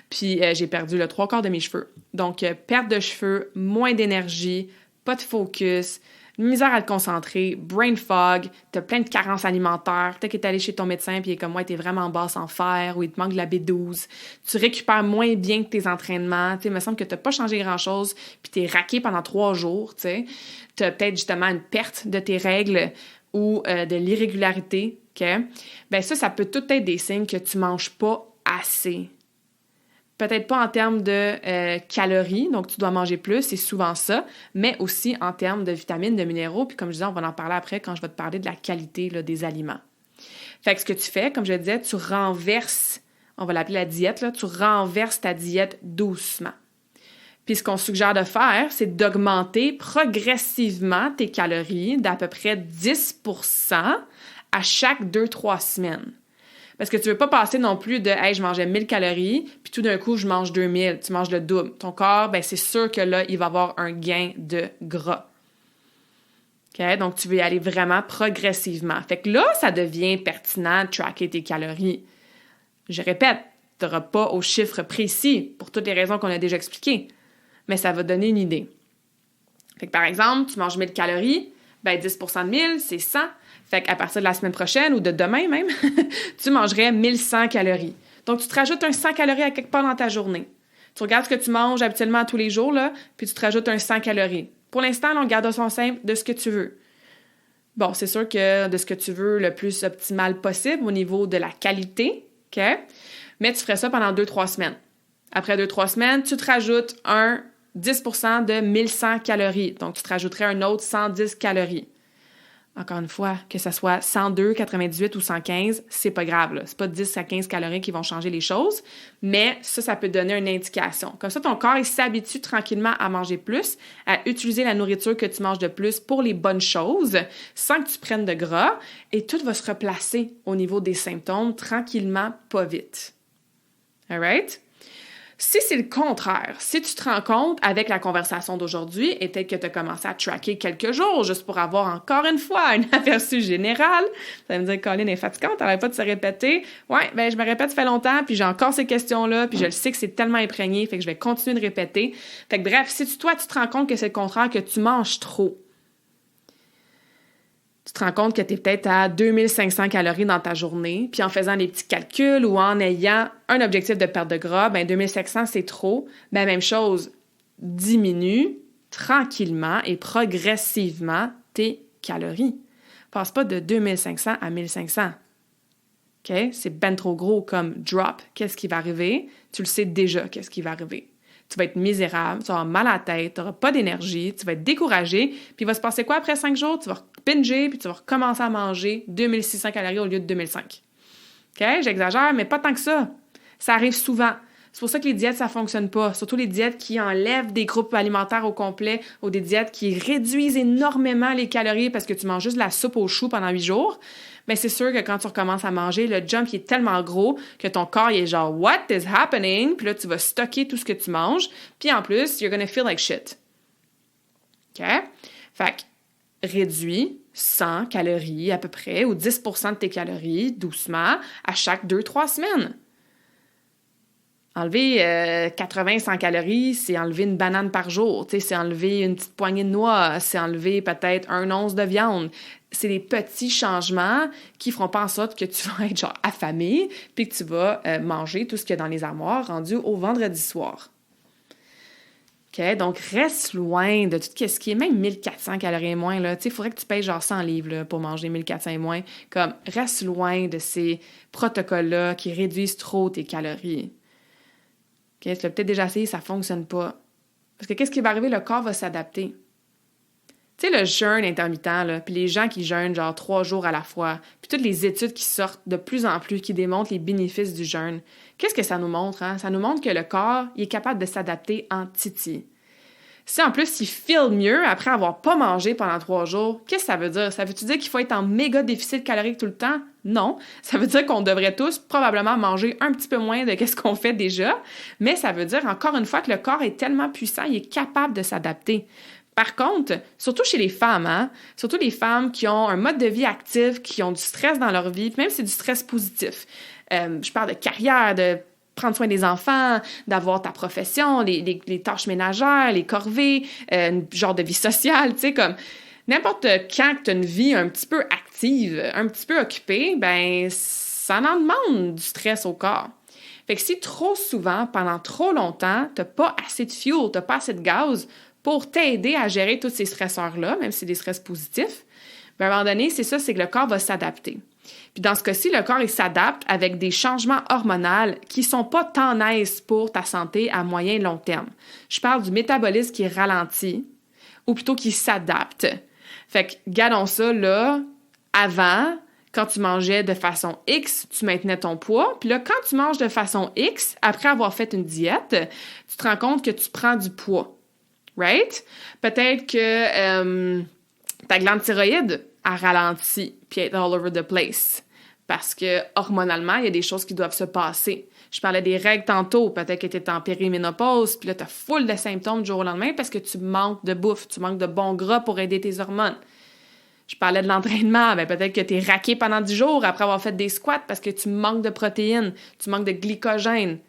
Puis j'ai perdu le 3/4 de mes cheveux. Donc perte de cheveux, moins d'énergie, pas de focus, misère à te concentrer, brain fog, t'as plein de carences alimentaires, peut-être que t'es allé chez ton médecin puis il est comme moi, t'es vraiment basse en fer ou il te manque de la B12, tu récupères moins bien que tes entraînements, tu sais, il me semble que t'as pas changé grand-chose puis t'es raqué pendant 3 jours, tu sais, t'as peut-être justement une perte de tes règles ou de l'irrégularité, OK? Ben ça peut tout être des signes que tu manges pas assez. Peut-être pas en termes de calories, donc tu dois manger plus, c'est souvent ça, mais aussi en termes de vitamines, de minéraux, puis comme je disais, on va en parler après quand je vais te parler de la qualité là, des aliments. Fait que ce que tu fais, comme je disais, tu renverses, on va l'appeler la diète, là, tu renverses ta diète doucement. Puis ce qu'on suggère de faire, c'est d'augmenter progressivement tes calories d'à peu près 10% à chaque 2-3 semaines. Parce que tu veux pas passer non plus de « Hey, je mangeais 1000 calories, puis tout d'un coup, je mange 2000. » Tu manges le double. Ton corps, ben c'est sûr que là, il va avoir un gain de gras. OK? Donc, tu veux y aller vraiment progressivement. Fait que là, ça devient pertinent de tracker tes calories. Je répète, tu n'auras pas au chiffre précis pour toutes les raisons qu'on a déjà expliquées, mais ça va donner une idée. Fait que par exemple, tu manges 1000 calories, ben 10% de 1000, c'est 100. Fait qu'à partir de la semaine prochaine ou de demain même, tu mangerais 1100 calories. Donc, tu te rajoutes un 100 calories à quelque part dans ta journée. Tu regardes ce que tu manges habituellement tous les jours, là, puis tu te rajoutes un 100 calories. Pour l'instant, on garde son simple de ce que tu veux. Bon, c'est sûr que de ce que tu veux le plus optimal possible au niveau de la qualité, OK? Mais tu ferais ça pendant 2-3 semaines. Après 2-3 semaines, tu te rajoutes un 10% de 1100 calories. Donc, tu te rajouterais un autre 110 calories. Encore une fois, que ce soit 102, 98 ou 115, c'est pas grave, là. C'est pas 10 à 15 calories qui vont changer les choses, mais ça peut te donner une indication. Comme ça, ton corps, il s'habitue tranquillement à manger plus, à utiliser la nourriture que tu manges de plus pour les bonnes choses, sans que tu prennes de gras, et tout va se replacer au niveau des symptômes tranquillement, pas vite. All right? Si c'est le contraire, si tu te rends compte avec la conversation d'aujourd'hui et peut-être que tu as commencé à tracker quelques jours juste pour avoir encore une fois un aperçu général, ça veut dire que Colin est fatigante, elle n'arrête pas de se répéter. Ouais, ben je me répète, ça fait longtemps, puis j'ai encore ces questions-là, puis je le sais que c'est tellement imprégné, fait que je vais continuer de répéter. Fait que bref, si toi, tu te rends compte que c'est le contraire, que tu manges trop, tu te rends compte que tu es peut-être à 2500 calories dans ta journée, puis en faisant des petits calculs ou en ayant un objectif de perte de gras, ben 2500 c'est trop. Ben même chose, diminue tranquillement et progressivement tes calories. Passe pas de 2500 à 1500. OK? C'est ben trop gros comme drop. Qu'est-ce qui va arriver? Tu le sais déjà, qu'est-ce qui va arriver. Tu vas être misérable, tu vas avoir mal à la tête, tu n'auras pas d'énergie, tu vas être découragé, puis il va se passer quoi après 5 jours? Tu vas binger, puis tu vas recommencer à manger 2600 calories au lieu de 2005. OK? J'exagère, mais pas tant que ça. Ça arrive souvent. C'est pour ça que les diètes, ça ne fonctionne pas. Surtout les diètes qui enlèvent des groupes alimentaires au complet ou des diètes qui réduisent énormément les calories parce que tu manges juste de la soupe aux choux pendant 8 jours. Bien, c'est sûr que quand tu recommences à manger, le jump il est tellement gros que ton corps il est genre « What is happening? » Puis là, tu vas stocker tout ce que tu manges. Puis en plus, you're gonna feel like shit. OK? Fait que réduis 100 calories à peu près ou 10% de tes calories doucement à chaque 2-3 semaines. Enlever 80-100 calories, c'est enlever une banane par jour, c'est enlever une petite poignée de noix, c'est enlever peut-être 1 once de viande. C'est des petits changements qui feront pas en sorte que tu vas être genre affamé puis que tu vas manger tout ce qu'il y a dans les armoires rendu au vendredi soir. OK? Donc, reste loin de tout ce qui est même 1400 calories et moins. Il faudrait que tu payes genre 100 livres là, pour manger 1400 et moins. Comme, reste loin de ces protocoles-là qui réduisent trop tes calories. Okay, tu l'as peut-être déjà essayé, ça ne fonctionne pas. Parce que qu'est-ce qui va arriver? Le corps va s'adapter. Tu sais, le jeûne intermittent, là, puis les gens qui jeûnent genre 3 jours à la fois, puis toutes les études qui sortent de plus en plus, qui démontrent les bénéfices du jeûne, qu'est-ce que ça nous montre? Hein? Ça nous montre que le corps il est capable de s'adapter en titi. Si en plus il feel mieux après avoir pas mangé pendant 3 jours, qu'est-ce que ça veut dire? Ça veut-tu dire qu'il faut être en méga déficit calorique tout le temps? Non. Ça veut dire qu'on devrait tous probablement manger un petit peu moins de ce qu'on fait déjà, mais ça veut dire encore une fois que le corps est tellement puissant, il est capable de s'adapter. Par contre, surtout chez les femmes, hein, surtout les femmes qui ont un mode de vie actif, qui ont du stress dans leur vie, même si c'est du stress positif. Je parle de carrière, de prendre soin des enfants, d'avoir ta profession, les tâches ménagères, les corvées, genre de vie sociale, tu sais, comme n'importe quand que tu as une vie un petit peu active, un petit peu occupée, ben ça en demande du stress au corps. Fait que si trop souvent, pendant trop longtemps, tu n'as pas assez de fuel, tu n'as pas assez de gaz pour t'aider à gérer tous ces stresseurs-là, même si c'est des stress positifs, ben à un moment donné, c'est ça, c'est que le corps va s'adapter. Puis dans ce cas-ci, le corps, il s'adapte avec des changements hormonaux qui sont pas tant nice pour ta santé à moyen et long terme. Je parle du métabolisme qui ralentit, ou plutôt qui s'adapte. Fait que, gardons ça, là, avant, quand tu mangeais de façon X, tu maintenais ton poids. Puis là, quand tu manges de façon X, après avoir fait une diète, tu te rends compte que tu prends du poids. Right? Peut-être que ta glande thyroïde a ralenti puis est all over the place. Parce que hormonalement, il y a des choses qui doivent se passer. Je parlais des règles tantôt. Peut-être que tu es en périménopause, puis là, tu as full de symptômes du jour au lendemain parce que tu manques de bouffe, tu manques de bon gras pour aider tes hormones. Je parlais de l'entraînement. Ben, peut-être que tu es raqué pendant 10 jours après avoir fait des squats parce que tu manques de protéines, tu manques de glycogène,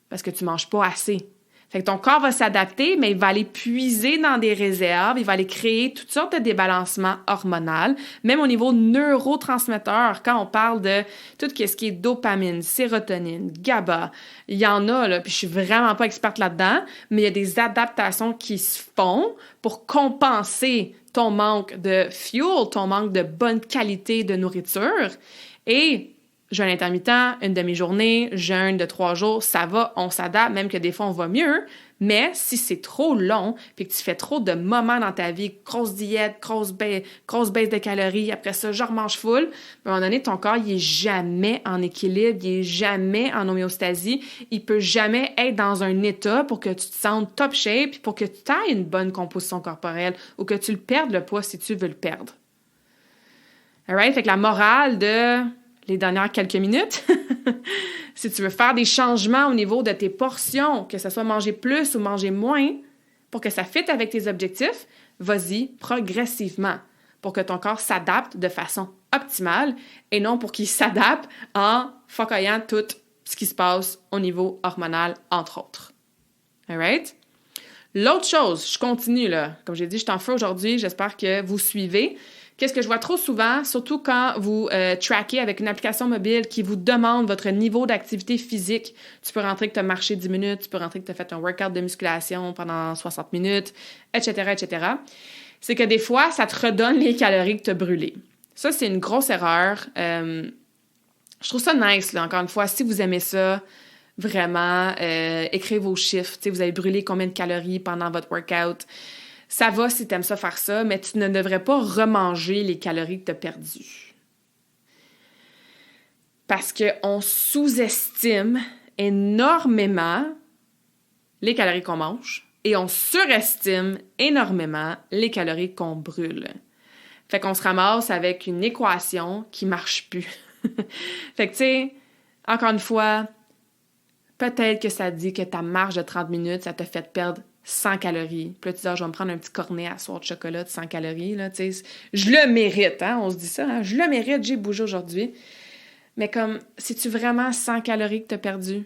parce que tu manges pas assez. Fait que ton corps va s'adapter, mais il va aller puiser dans des réserves, il va aller créer toutes sortes de débalancements hormonaux, même au niveau neurotransmetteurs, quand on parle de tout ce qui est dopamine, sérotonine, GABA, il y en a, là, puis je suis vraiment pas experte là-dedans, mais il y a des adaptations qui se font pour compenser ton manque de fuel, ton manque de bonne qualité de nourriture. Et jeûne intermittent, une demi-journée, jeûne de 3 jours, ça va, on s'adapte, même que des fois on va mieux. Mais si c'est trop long, puis que tu fais trop de moments dans ta vie, grosse diète, grosse baisse de calories, après ça, je remange full, à un moment donné, ton corps, il est jamais en équilibre, il est jamais en homéostasie, il peut jamais être dans un état pour que tu te sentes top shape, puis pour que tu aies une bonne composition corporelle, ou que tu le perdes le poids si tu veux le perdre. Alright? Fait que la morale de les dernières quelques minutes, si tu veux faire des changements au niveau de tes portions, que ce soit manger plus ou manger moins, pour que ça fitte avec tes objectifs, vas-y progressivement pour que ton corps s'adapte de façon optimale et non pour qu'il s'adapte en focoyant tout ce qui se passe au niveau hormonal, entre autres. All right? L'autre chose, je continue là. Comme j'ai dit, je t'en fais aujourd'hui, j'espère que vous suivez. Qu'est-ce que je vois trop souvent, surtout quand vous traquez avec une application mobile qui vous demande votre niveau d'activité physique. Tu peux rentrer que tu as marché 10 minutes, tu peux rentrer que tu as fait un workout de musculation pendant 60 minutes, etc., etc. C'est que des fois, ça te redonne les calories que tu as brûlées. Ça, c'est une grosse erreur. Je trouve ça nice, là, encore une fois, si vous aimez ça, vraiment, écrivez vos chiffres. Tu sais, vous avez brûlé combien de calories pendant votre workout. Ça va si tu aimes ça faire ça, mais tu ne devrais pas remanger les calories que tu as perdues. Parce qu'on sous-estime énormément les calories qu'on mange et on surestime énormément les calories qu'on brûle. Fait qu'on se ramasse avec une équation qui marche plus. Fait que tu sais, encore une fois, peut-être que ça dit que ta marche de 30 minutes, ça t'a fait perdre 100 calories. Puis là, tu dis, je vais me prendre un petit cornet à soir de chocolat de 100 calories. Là, tu sais, je le mérite, hein? On se dit ça, hein? Je le mérite, j'ai bougé aujourd'hui. Mais comme, c'est-tu vraiment 100 calories que tu as perdu?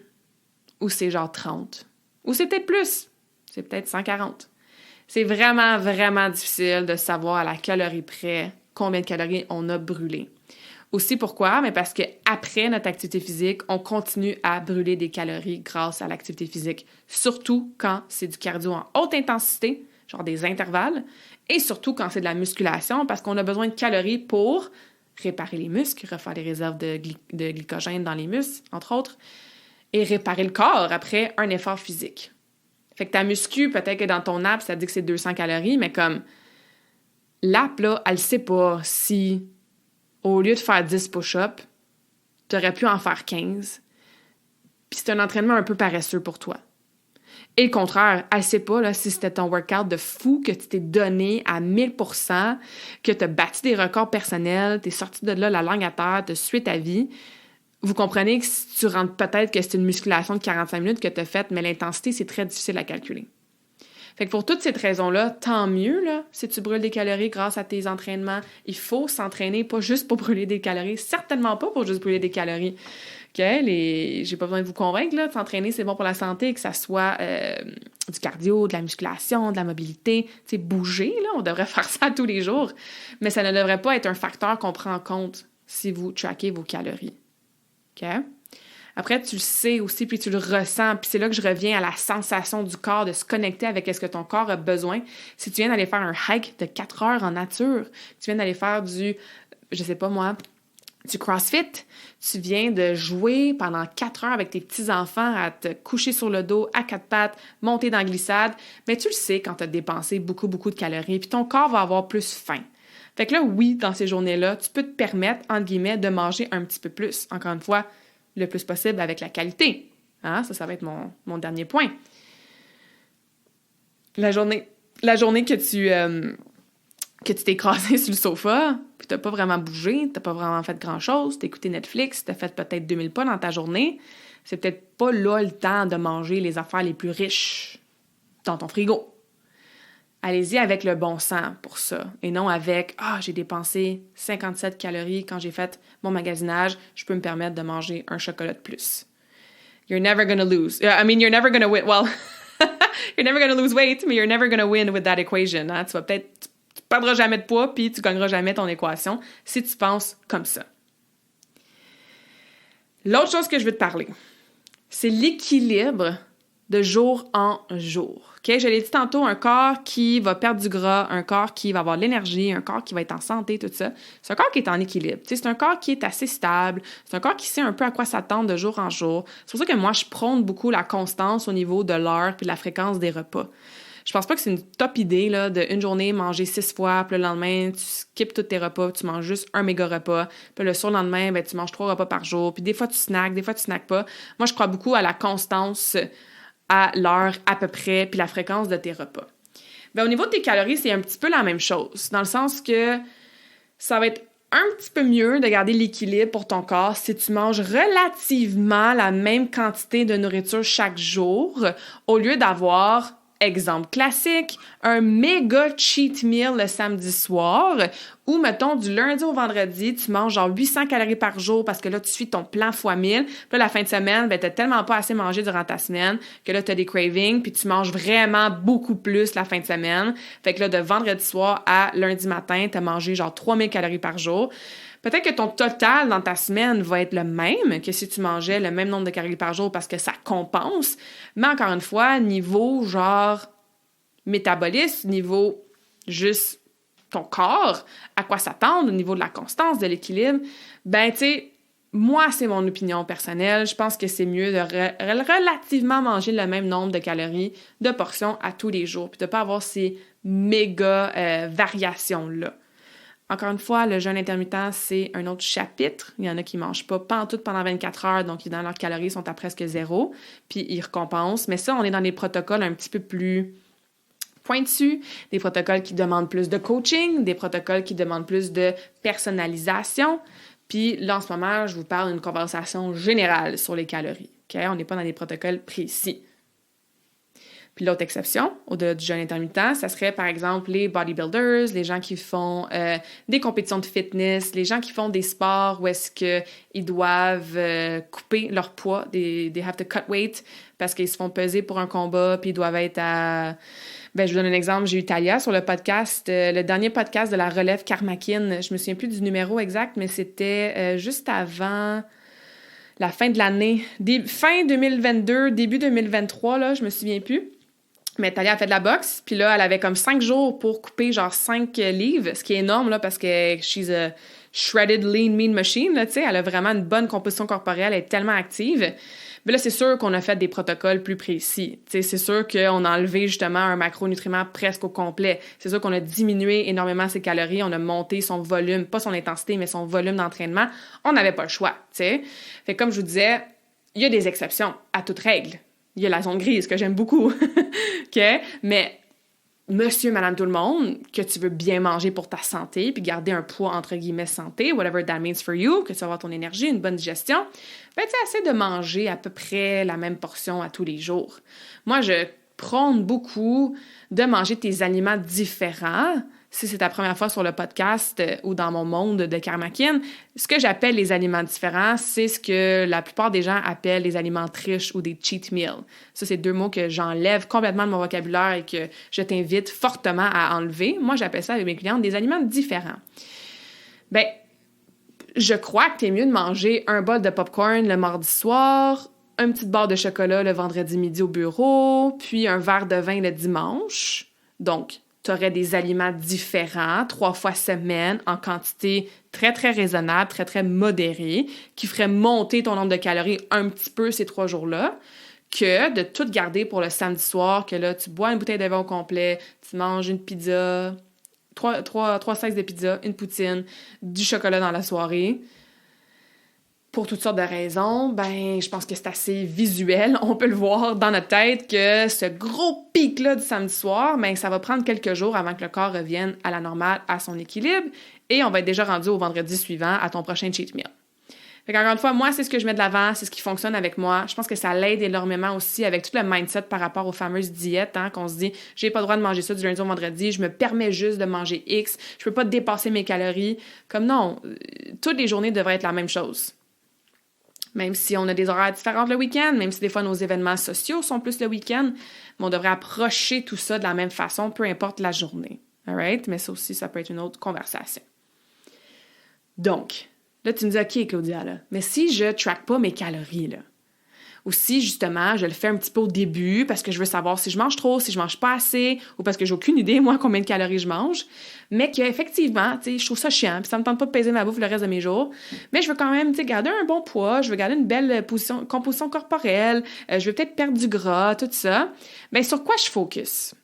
Ou c'est genre 30? Ou c'est peut-être plus? C'est peut-être 140. C'est vraiment, vraiment difficile de savoir à la calorie près combien de calories on a brûlé. Aussi, pourquoi? Mais parce qu'après notre activité physique, on continue à brûler des calories grâce à l'activité physique, surtout quand c'est du cardio en haute intensité, genre des intervalles, et surtout quand c'est de la musculation, parce qu'on a besoin de calories pour réparer les muscles, refaire les réserves de glycogène dans les muscles, entre autres, et réparer le corps après un effort physique. Fait que ta muscu, peut-être que dans ton app, ça dit que c'est 200 calories, mais comme l'app, là, elle sait pas si au lieu de faire 10 push-ups, tu aurais pu en faire 15. Puis c'est un entraînement un peu paresseux pour toi. Et le contraire, elle sait pas là, si c'était ton workout de fou, que tu t'es donné à 1000%, que tu as battu des records personnels, tu es sorti de là la langue à terre, tu as sué ta vie. Vous comprenez que si tu rentres peut-être que c'est une musculation de 45 minutes que tu as faite, mais l'intensité, c'est très difficile à calculer. Fait que pour toutes ces raisons-là, tant mieux, là, si tu brûles des calories grâce à tes entraînements. Il faut s'entraîner, pas juste pour brûler des calories, certainement pas pour juste brûler des calories. OK? J'ai pas besoin de vous convaincre, là, de s'entraîner, c'est bon pour la santé, que ça soit du cardio, de la musculation, de la mobilité, tu sais, bouger, là, on devrait faire ça tous les jours, mais ça ne devrait pas être un facteur qu'on prend en compte si vous traquez vos calories. OK? Après, tu le sais aussi, puis tu le ressens, puis c'est là que je reviens à la sensation du corps, de se connecter avec ce que ton corps a besoin. Si tu viens d'aller faire un hike de 4 heures en nature, tu viens d'aller faire du CrossFit, tu viens de jouer pendant 4 heures avec tes petits-enfants à te coucher sur le dos, à 4 pattes, monter dans la glissade, mais tu le sais quand tu as dépensé beaucoup, beaucoup de calories, puis ton corps va avoir plus faim. Fait que là, oui, dans ces journées-là, tu peux te permettre, entre guillemets, de manger un petit peu plus. Encore une fois, le plus possible avec la qualité. Hein? Ça va être mon dernier point. La journée que tu t'es écrasé sur le sofa, puis t'as pas vraiment bougé, t'as pas vraiment fait grand-chose, t'as écouté Netflix, t'as fait peut-être 2000 pas dans ta journée, c'est peut-être pas là le temps de manger les affaires les plus riches dans ton frigo. Allez-y avec le bon sens pour ça, et non avec « j'ai dépensé 57 calories quand j'ai fait mon magasinage, je peux me permettre de manger un chocolat de plus. » You're never gonna lose. You're never gonna win. Well, You're never gonna lose weight, mais you're never gonna win with that equation. Hein? Tu perdras jamais de poids, puis tu gagneras jamais ton équation si tu penses comme ça. L'autre chose que je veux te parler, c'est l'équilibre de jour en jour. Okay? Je l'ai dit tantôt, un corps qui va perdre du gras, un corps qui va avoir de l'énergie, un corps qui va être en santé, tout ça, c'est un corps qui est en équilibre. T'sais, c'est un corps qui est assez stable, c'est un corps qui sait un peu à quoi s'attendre de jour en jour. C'est pour ça que moi, je prône beaucoup la constance au niveau de l'heure puis de la fréquence des repas. Je pense pas que c'est une top idée là, de une journée manger 6 fois, puis le lendemain, tu skippes tous tes repas, tu manges juste un méga repas, puis le surlendemain, ben, tu manges 3 repas par jour, puis des fois tu snacks, des fois tu snacks pas. Moi, je crois beaucoup à la constance, à l'heure à peu près, puis la fréquence de tes repas. Ben, au niveau de tes calories, c'est un petit peu la même chose, dans le sens que ça va être un petit peu mieux de garder l'équilibre pour ton corps si tu manges relativement la même quantité de nourriture chaque jour, au lieu d'avoir... Exemple classique, un méga cheat meal le samedi soir ou, mettons, du lundi au vendredi, tu manges genre 800 calories par jour parce que là, tu suis ton plan x 1000. Puis là, la fin de semaine, ben, t'as tellement pas assez mangé durant ta semaine que là, t'as des cravings puis tu manges vraiment beaucoup plus la fin de semaine. Fait que là, de vendredi soir à lundi matin, t'as mangé genre 3000 calories par jour. Peut-être que ton total dans ta semaine va être le même que si tu mangeais le même nombre de calories par jour parce que ça compense. Mais encore une fois, niveau genre métabolisme, niveau juste ton corps, à quoi s'attendre, au niveau de la constance, de l'équilibre, ben tu sais, moi, c'est mon opinion personnelle. Je pense que c'est mieux de relativement manger le même nombre de calories, de portions à tous les jours, puis de ne pas avoir ces méga variations-là. Encore une fois, le jeûne intermittent, c'est un autre chapitre. Il y en a qui ne mangent pas pantoute pendant 24 heures, donc dans leurs calories sont à presque zéro, puis ils recompensent. Mais ça, on est dans des protocoles un petit peu plus pointus, des protocoles qui demandent plus de coaching, des protocoles qui demandent plus de personnalisation. Puis là, en ce moment, je vous parle d'une conversation générale sur les calories. Okay? On n'est pas dans des protocoles précis. Puis l'autre exception, au-delà du jeûne intermittent, ça serait par exemple les bodybuilders, les gens qui font des compétitions de fitness, les gens qui font des sports où est-ce qu'ils doivent couper leur poids, they have to cut weight parce qu'ils se font peser pour un combat, puis ils doivent être à... Ben, je vous donne un exemple, j'ai eu Talia sur le podcast, le dernier podcast de la relève Karmakin, je me souviens plus du numéro exact, mais c'était juste avant... la fin de l'année, fin 2022, début 2023, là, je me souviens plus. Mais Talia a fait de la boxe, puis là, elle avait comme 5 jours pour couper genre 5 livres, ce qui est énorme, là, parce que she's a shredded lean mean machine, là, tu sais, elle a vraiment une bonne composition corporelle, elle est tellement active. Mais là, c'est sûr qu'on a fait des protocoles plus précis. Tu sais, c'est sûr qu'on a enlevé justement un macronutriment presque au complet. C'est sûr qu'on a diminué énormément ses calories, on a monté son volume, pas son intensité, mais son volume d'entraînement. On n'avait pas le choix, tu sais. Fait que comme je vous disais, il y a des exceptions à toute règle. Il y a la zone grise que j'aime beaucoup, OK? Mais monsieur, madame, tout le monde, que tu veux bien manger pour ta santé puis garder un poids entre guillemets santé, whatever that means for you, que tu vas avoir ton énergie, une bonne digestion, ben tu sais, essaie de manger à peu près la même portion à tous les jours. Moi, je prône beaucoup de manger tes aliments différents. Si c'est ta première fois sur le podcast ou dans mon monde de Karmakin, ce que j'appelle les aliments différents, c'est ce que la plupart des gens appellent les aliments triches ou des cheat meals. Ça, c'est 2 mots que j'enlève complètement de mon vocabulaire et que je t'invite fortement à enlever. Moi, j'appelle ça avec mes clientes des aliments différents. Ben, je crois que t'es mieux de manger un bol de popcorn le mardi soir, une petite barre de chocolat le vendredi midi au bureau, puis un verre de vin le dimanche. Donc, tu aurais des aliments différents 3 fois semaine en quantité très, très raisonnable, très, très modérée, qui ferait monter ton nombre de calories un petit peu ces 3 jours-là, que de tout garder pour le samedi soir, que là, tu bois une bouteille de vin au complet, tu manges une pizza, 3 slices de pizza, une poutine, du chocolat dans la soirée. Pour toutes sortes de raisons, ben, je pense que c'est assez visuel. On peut le voir dans notre tête que ce gros pic-là du samedi soir, ben, ça va prendre quelques jours avant que le corps revienne à la normale, à son équilibre, et on va être déjà rendu au vendredi suivant à ton prochain cheat meal. Fait qu'encore une fois, moi, c'est ce que je mets de l'avant, c'est ce qui fonctionne avec moi. Je pense que ça l'aide énormément aussi avec tout le mindset par rapport aux fameuses diètes, hein, qu'on se dit, j'ai pas le droit de manger ça du lundi au vendredi, je me permets juste de manger X, je peux pas dépasser mes calories. Comme non, toutes les journées devraient être la même chose. Même si on a des horaires différents le week-end, même si des fois nos événements sociaux sont plus le week-end, mais on devrait approcher tout ça de la même façon, peu importe la journée. All right? Mais ça aussi, ça peut être une autre conversation. Donc, là, tu me dis, OK, Claudia, là, mais si je ne track pas mes calories, là, ou si, justement, je le fais un petit peu au début parce que je veux savoir si je mange trop, si je mange pas assez, ou parce que j'ai aucune idée, moi, combien de calories je mange, mais qu'effectivement, tu sais, je trouve ça chiant, puis ça me tente pas de peser ma bouffe le reste de mes jours, mais je veux quand même, tu sais, garder un bon poids, je veux garder une belle composition corporelle, je veux peut-être perdre du gras, tout ça. Bien, sur quoi je focus?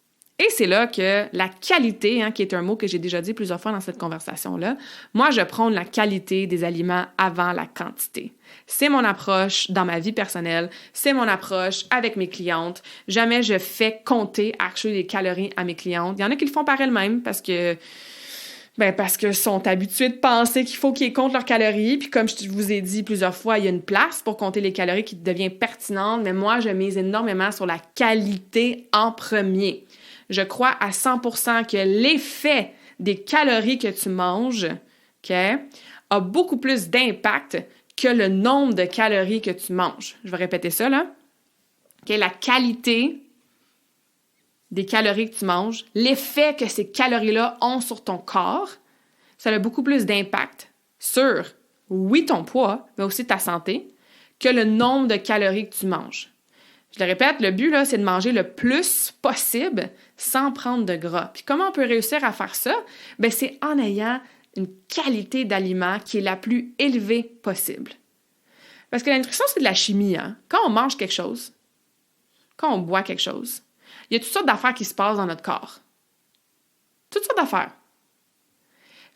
Et c'est là que la qualité, qui est un mot que j'ai déjà dit plusieurs fois dans cette conversation-là, moi, je prône la qualité des aliments avant la quantité. C'est mon approche dans ma vie personnelle, c'est mon approche avec mes clientes. Jamais je fais compter les calories à mes clientes. Il y en a qui le font par elles-mêmes parce que sont habitués de penser qu'il faut qu'ils comptent leurs calories. Puis comme je vous ai dit plusieurs fois, il y a une place pour compter les calories qui devient pertinente, mais moi, je mise énormément sur la qualité en premier. Je crois à 100% que l'effet des calories que tu manges, OK, a beaucoup plus d'impact que le nombre de calories que tu manges. Je vais répéter ça, là. OK, la qualité des calories que tu manges, l'effet que ces calories-là ont sur ton corps, ça a beaucoup plus d'impact sur, oui, ton poids, mais aussi ta santé, que le nombre de calories que tu manges. Je le répète, le but, là, c'est de manger le plus possible sans prendre de gras. Puis comment on peut réussir à faire ça? Bien, c'est en ayant une qualité d'aliment qui est la plus élevée possible. Parce que la nutrition, c'est de la chimie, hein? Quand on mange quelque chose, quand on boit quelque chose, il y a toutes sortes d'affaires qui se passent dans notre corps. Toutes sortes d'affaires.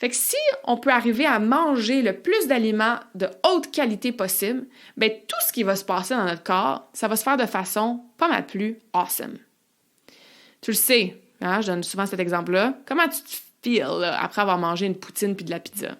Fait que si on peut arriver à manger le plus d'aliments de haute qualité possible, bien, tout ce qui va se passer dans notre corps, ça va se faire de façon pas mal plus awesome. Tu le sais, hein, je donne souvent cet exemple-là. Comment tu te feels là, après avoir mangé une poutine puis de la pizza?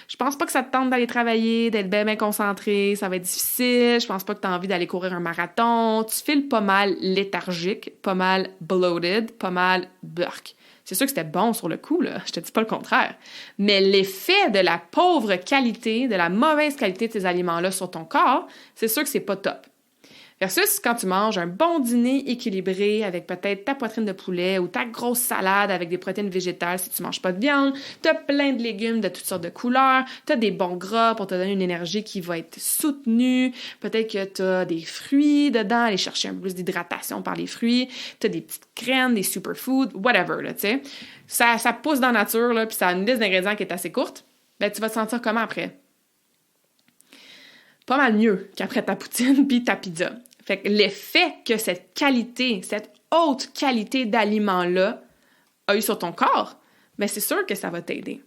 Je pense pas que ça te tente d'aller travailler, d'être bien concentré, ça va être difficile. Je pense pas que tu as envie d'aller courir un marathon. Tu files pas mal léthargique, pas mal bloated, pas mal burk. C'est sûr que c'était bon sur le coup, là. Je te dis pas le contraire. Mais l'effet de la pauvre qualité, de la mauvaise qualité de ces aliments-là sur ton corps, c'est sûr que c'est pas top. Versus quand tu manges un bon dîner équilibré avec peut-être ta poitrine de poulet ou ta grosse salade avec des protéines végétales si tu manges pas de viande, tu as plein de légumes de toutes sortes de couleurs, tu as des bons gras pour te donner une énergie qui va être soutenue, peut-être que tu as des fruits dedans, aller chercher un peu plus d'hydratation par les fruits, tu as des petites graines, des superfoods, whatever, là, tu sais. Ça pousse dans la nature, là, puis ça a une liste d'ingrédients qui est assez courte. Ben, tu vas te sentir comment après? Pas mal mieux qu'après ta poutine puis ta pizza. Fait que l'effet que cette qualité, cette haute qualité d'aliments-là a eu sur ton corps, bien, c'est sûr que ça va t'aider.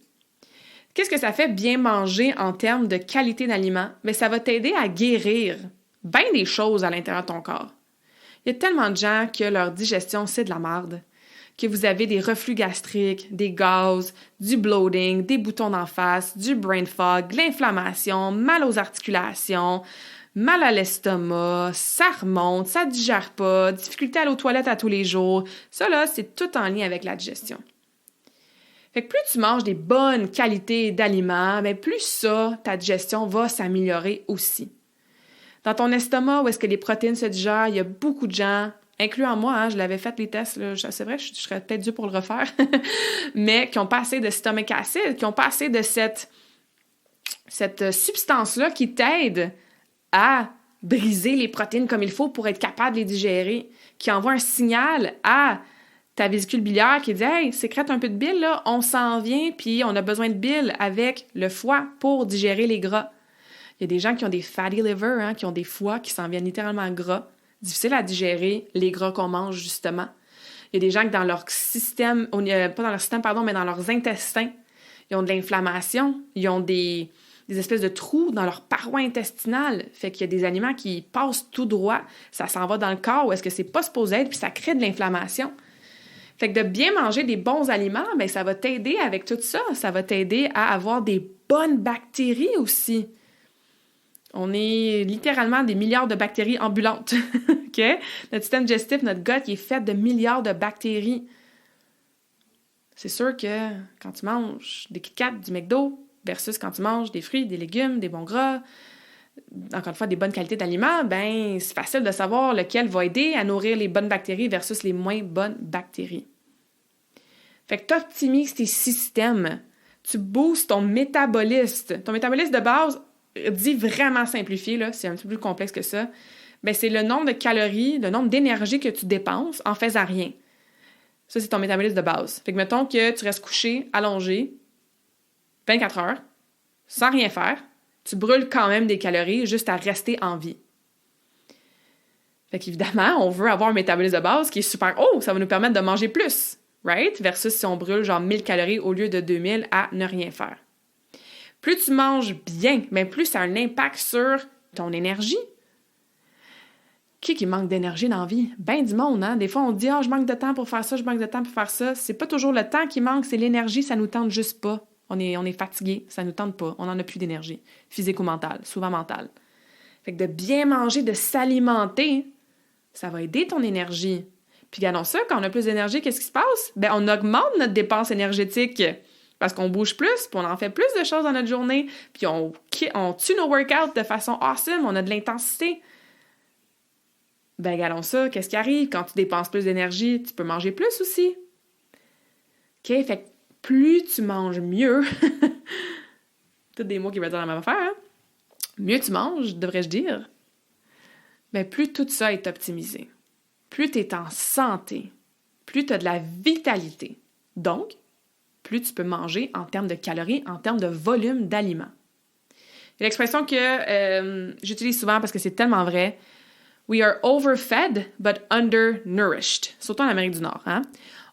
Qu'est-ce que ça fait bien manger en termes de qualité d'aliments? Bien, ça va t'aider à guérir bien des choses à l'intérieur de ton corps. Il y a tellement de gens que leur digestion, c'est de la merde, que vous avez des reflux gastriques, des gaz, du bloating, des boutons d'en face, du brain fog, de l'inflammation, mal aux articulations, mal à l'estomac, ça remonte, ça digère pas, difficulté à aller aux toilettes à tous les jours. Ça, là, c'est tout en lien avec la digestion. Fait que plus tu manges des bonnes qualités d'aliments, bien plus ça, ta digestion va s'améliorer aussi. Dans ton estomac, où est-ce que les protéines se digèrent, il y a beaucoup de gens, incluant moi, hein, je l'avais fait les tests, là, c'est vrai, je serais peut-être due pour le refaire, mais qui n'ont pas assez de stomach acid, qui n'ont pas assez de cette substance-là qui t'aide à briser les protéines comme il faut pour être capable de les digérer, qui envoie un signal à ta vésicule biliaire qui dit « Hey, sécrète un peu de bile, là, on s'en vient, puis on a besoin de bile avec le foie pour digérer les gras. » Il y a des gens qui ont des fatty liver, hein, qui ont des foies qui s'en viennent littéralement gras. Difficile à digérer les gras qu'on mange, justement. Il y a des gens qui dans leur système, pas dans leur système, pardon, mais dans leurs intestins, ils ont de l'inflammation, ils ont des espèces de trous dans leur paroi intestinale. Fait qu'il y a des aliments qui passent tout droit, ça s'en va dans le corps où est-ce que c'est pas supposé être, puis ça crée de l'inflammation. Fait que de bien manger des bons aliments, bien, ça va t'aider avec tout ça. Ça va t'aider à avoir des bonnes bactéries aussi. On est littéralement des milliards de bactéries ambulantes. OK? Notre système digestif, notre gut, il est fait de milliards de bactéries. C'est sûr que quand tu manges des Kit Kat, du McDo, versus quand tu manges des fruits, des légumes, des bons gras, encore une fois, des bonnes qualités d'aliments, ben c'est facile de savoir lequel va aider à nourrir les bonnes bactéries versus les moins bonnes bactéries. Fait que tu optimises tes systèmes, tu boostes ton métabolisme. Ton métabolisme de base, dit vraiment simplifié, là, c'est un petit peu plus complexe que ça, ben c'est le nombre de calories, le nombre d'énergie que tu dépenses en faisant rien. Ça, c'est ton métabolisme de base. Fait que mettons que tu restes couché, allongé, 24 heures, sans rien faire, tu brûles quand même des calories juste à rester en vie. Fait qu'évidemment, on veut avoir un métabolisme de base qui est super haut, ça va nous permettre de manger plus, right? Versus si on brûle genre 1000 calories au lieu de 2000 à ne rien faire. Plus tu manges bien, ben plus ça a un impact sur ton énergie. Qui manque d'énergie dans la vie? Ben du monde, hein? Des fois, on dit « Ah, je manque de temps pour faire ça, je manque de temps pour faire ça. » C'est pas toujours le temps qui manque, c'est l'énergie, ça nous tente juste pas. On est fatigué, ça nous tente pas, on n'en a plus d'énergie, physique ou mentale, souvent mentale. Fait que de bien manger, de s'alimenter, ça va aider ton énergie. Puis regardons ça, quand on a plus d'énergie, qu'est-ce qui se passe? Ben on augmente notre dépense énergétique parce qu'on bouge plus, puis on en fait plus de choses dans notre journée, puis on tue nos workouts de façon awesome, on a de l'intensité. Ben regardons ça, qu'est-ce qui arrive? Quand tu dépenses plus d'énergie, tu peux manger plus aussi. OK, fait que plus tu manges mieux, tous des mots qui veulent dire la même affaire, hein? Mieux tu manges, devrais-je dire, bien, plus tout ça est optimisé, plus tu es en santé, plus tu as de la vitalité. Donc, plus tu peux manger en termes de calories, en termes de volume d'aliments. Il y a l'expression que j'utilise souvent parce que c'est tellement vrai. We are overfed but undernourished, surtout en Amérique du Nord, hein?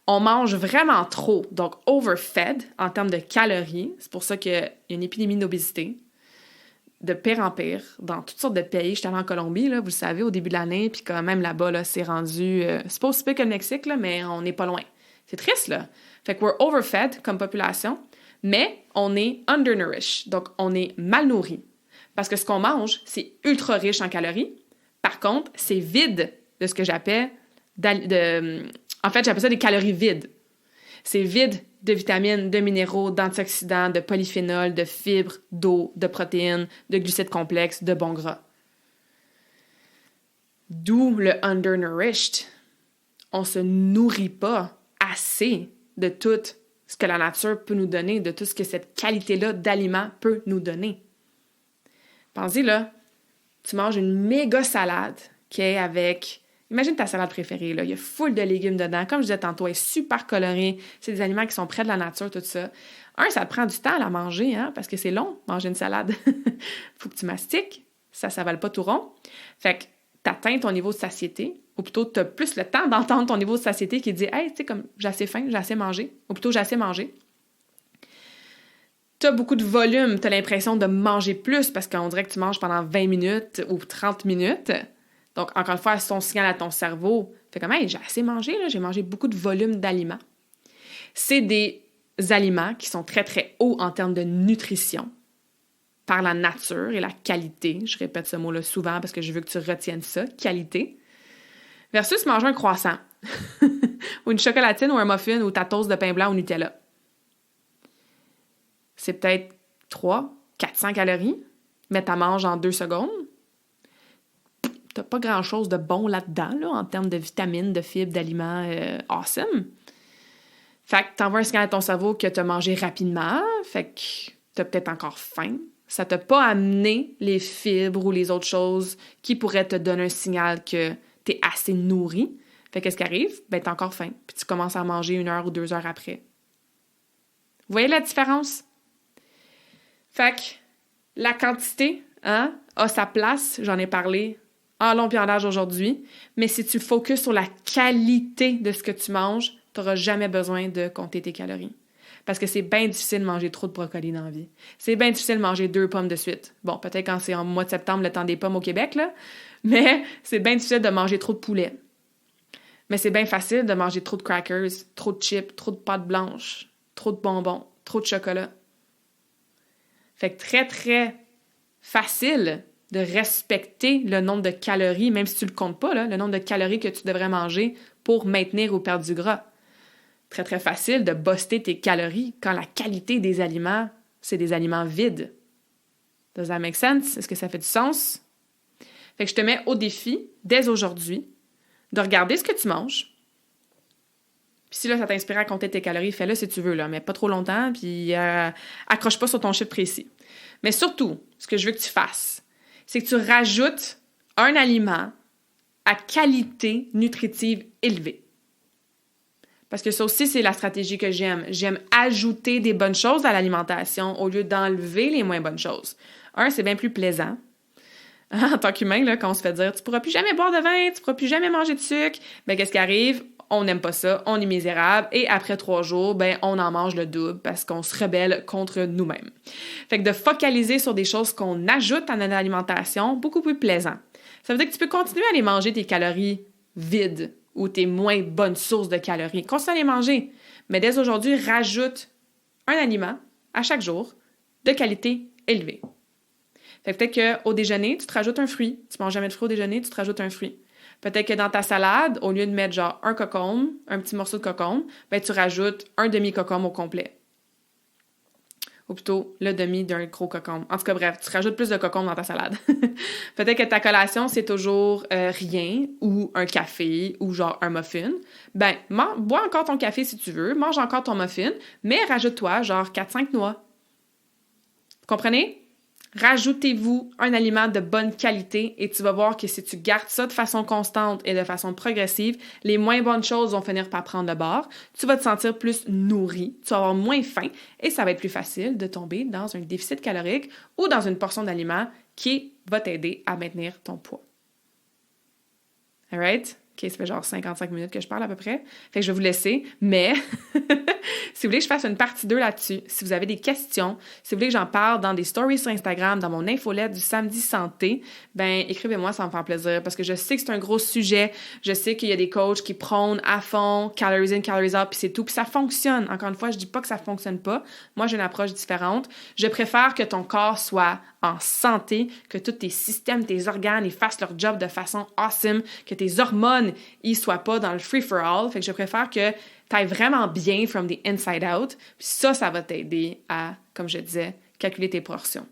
On mange vraiment trop, donc overfed en termes de calories. C'est pour ça qu'il y a une épidémie d'obésité, de pire en pire, dans toutes sortes de pays. J'étais allée en Colombie, là, vous le savez, au début de l'année, puis quand même là-bas, là, c'est rendu... c'est pas aussi pire que le Mexique, là, mais on n'est pas loin. C'est triste, là. Fait que we're overfed comme population, mais on est undernourished, donc on est mal nourri. Parce que ce qu'on mange, c'est ultra riche en calories. Par contre, c'est vide de ce que j'appelle... En fait, j'appelle ça des calories vides. C'est vide de vitamines, de minéraux, d'antioxydants, de polyphénols, de fibres, d'eau, de protéines, de glucides complexes, de bons gras. D'où le undernourished. On se nourrit pas assez de tout ce que la nature peut nous donner, de tout ce que cette qualité-là d'aliments peut nous donner. Pensez là, tu manges une méga salade qui est avec... Imagine ta salade préférée, là. Il y a full de légumes dedans. Comme je disais tantôt, elle est super colorée. C'est des aliments qui sont près de la nature, tout ça. Ça te prend du temps à la manger, hein, parce que c'est long, manger une salade. Faut que tu mastiques. Ça s'avale pas tout rond. Fait que t'atteins ton niveau de satiété, ou plutôt t'as plus le temps d'entendre ton niveau de satiété qui dit « Hey, tu sais, comme j'ai assez faim, j'ai assez mangé. » Ou plutôt « J'ai assez mangé. » T'as beaucoup de volume, t'as l'impression de manger plus parce qu'on dirait que tu manges pendant 20 minutes ou 30 minutes. Donc, encore une fois, c'est ton signal à ton cerveau. Fait comme, hey, j'ai assez mangé, là, j'ai mangé beaucoup de volume d'aliments. C'est des aliments qui sont très, très hauts en termes de nutrition par la nature et la qualité. Je répète ce mot-là souvent parce que je veux que tu retiennes ça, qualité. Versus manger un croissant ou une chocolatine ou un muffin ou ta toast de pain blanc au Nutella. C'est peut-être 400 calories, mais tu manges en 2 secondes. T'as pas grand-chose de bon là-dedans, là, en termes de vitamines, de fibres, d'aliments awesome. Fait que t'envoies un signal à ton cerveau que t'as mangé rapidement, fait que t'as peut-être encore faim. Ça t'a pas amené les fibres ou les autres choses qui pourraient te donner un signal que t'es assez nourri. Fait que qu'est-ce qui arrive? Ben, t'as encore faim, puis tu commences à manger 1 heure ou 2 heures après. Vous voyez la différence? Fait que la quantité, hein, a sa place, j'en ai parlé en long et en large aujourd'hui, mais si tu focuses sur la qualité de ce que tu manges, tu n'auras jamais besoin de compter tes calories. Parce que c'est bien difficile de manger trop de brocoli dans la vie. C'est bien difficile de manger 2 pommes de suite. Bon, peut-être quand c'est en mois de septembre, le temps des pommes au Québec, là, mais c'est bien difficile de manger trop de poulet. Mais c'est bien facile de manger trop de crackers, trop de chips, trop de pâtes blanches, trop de bonbons, trop de chocolat. Fait que très, très facile de respecter le nombre de calories, même si tu le comptes pas, là, le nombre de calories que tu devrais manger pour maintenir ou perdre du gras. Très, très facile de buster tes calories quand la qualité des aliments, c'est des aliments vides. Does that make sense? Est-ce que ça fait du sens? Fait que je te mets au défi, dès aujourd'hui, de regarder ce que tu manges. Puis si là, ça t'inspire à compter tes calories, fais-le si tu veux, là, mais pas trop longtemps, puis accroche pas sur ton chiffre précis. Mais surtout, ce que je veux que tu fasses, c'est que tu rajoutes un aliment à qualité nutritive élevée. Parce que ça aussi, c'est la stratégie que j'aime. J'aime ajouter des bonnes choses à l'alimentation au lieu d'enlever les moins bonnes choses. C'est bien plus plaisant. En tant qu'humain, là, quand on se fait dire « tu pourras plus jamais boire de vin, tu pourras plus jamais manger de sucre », bien, qu'est-ce qui arrive? On n'aime pas ça, on est misérable, et après 3 jours, ben on en mange le double parce qu'on se rebelle contre nous-mêmes. Fait que de focaliser sur des choses qu'on ajoute à notre alimentation, beaucoup plus plaisant. Ça veut dire que tu peux continuer à aller manger tes calories vides ou tes moins bonnes sources de calories. Continue à les manger, mais dès aujourd'hui, rajoute un aliment à chaque jour de qualité élevée. Fait que peut-être qu'au déjeuner, tu te rajoutes un fruit. Tu manges jamais de fruits au déjeuner, tu te rajoutes un fruit. Peut-être que dans ta salade, au lieu de mettre genre un concombre, un petit morceau de concombre, ben tu rajoutes un demi-concombre au complet. Ou plutôt le demi d'un gros concombre. En tout cas, bref, tu rajoutes plus de concombre dans ta salade. Peut-être que ta collation, c'est toujours rien, ou un café, ou genre un muffin. Ben, bois encore ton café si tu veux, mange encore ton muffin, mais rajoute-toi genre 4-5 noix. Vous comprenez? Rajoutez-vous un aliment de bonne qualité et tu vas voir que si tu gardes ça de façon constante et de façon progressive, les moins bonnes choses vont finir par prendre le bord. Tu vas te sentir plus nourri, tu vas avoir moins faim et ça va être plus facile de tomber dans un déficit calorique ou dans une portion d'aliments qui va t'aider à maintenir ton poids. All right? OK, ça fait genre 55 minutes que je parle à peu près. Fait que je vais vous laisser, mais si vous voulez que je fasse une partie 2 là-dessus, si vous avez des questions, si vous voulez que j'en parle dans des stories sur Instagram, dans mon infolette du samedi santé, ben écrivez-moi, ça me fait plaisir parce que je sais que c'est un gros sujet. Je sais qu'il y a des coachs qui prônent à fond calories in, calories out, puis c'est tout, puis ça fonctionne. Encore une fois, je dis pas que ça fonctionne pas. Moi, j'ai une approche différente. Je préfère que ton corps soit en santé, que tous tes systèmes, tes organes, ils fassent leur job de façon awesome, que tes hormones, ils soient pas dans le free-for-all. Fait que je préfère que tu ailles vraiment bien from the inside out. Puis ça va t'aider à, comme je disais, calculer tes portions.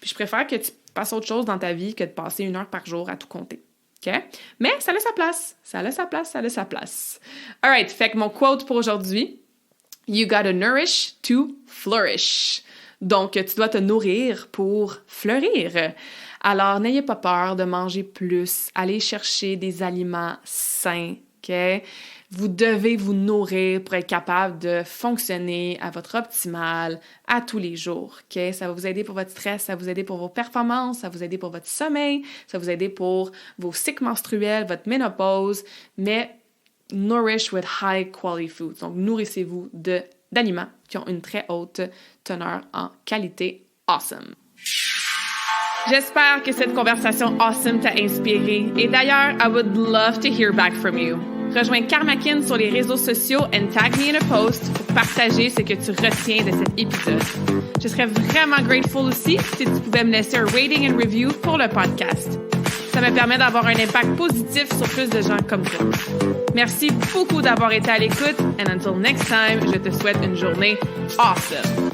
Puis je préfère que tu passes autre chose dans ta vie que de passer 1 heure par jour à tout compter. OK? Mais ça a sa place. Ça a sa place, ça a sa place. All right, fait que mon quote pour aujourd'hui, « You gotta nourish to flourish ». Donc, tu dois te nourrir pour fleurir. Alors, n'ayez pas peur de manger plus. Allez chercher des aliments sains, OK? Vous devez vous nourrir pour être capable de fonctionner à votre optimal à tous les jours, OK? Ça va vous aider pour votre stress, ça va vous aider pour vos performances, ça va vous aider pour votre sommeil, ça va vous aider pour vos cycles menstruels, votre ménopause, mais nourish with high quality foods. Donc, nourrissez-vous d'aliments qui ont une très haute teneur en qualité awesome. J'espère que cette conversation awesome t'a inspiré. Et d'ailleurs, I would love to hear back from you. Rejoins Karmakin sur les réseaux sociaux and tag me in a post pour partager ce que tu retiens de cet épisode. Je serais vraiment grateful aussi si tu pouvais me laisser un rating and review pour le podcast. Ça me permet d'avoir un impact positif sur plus de gens comme toi. Merci beaucoup d'avoir été à l'écoute and until next time, je te souhaite une journée awesome.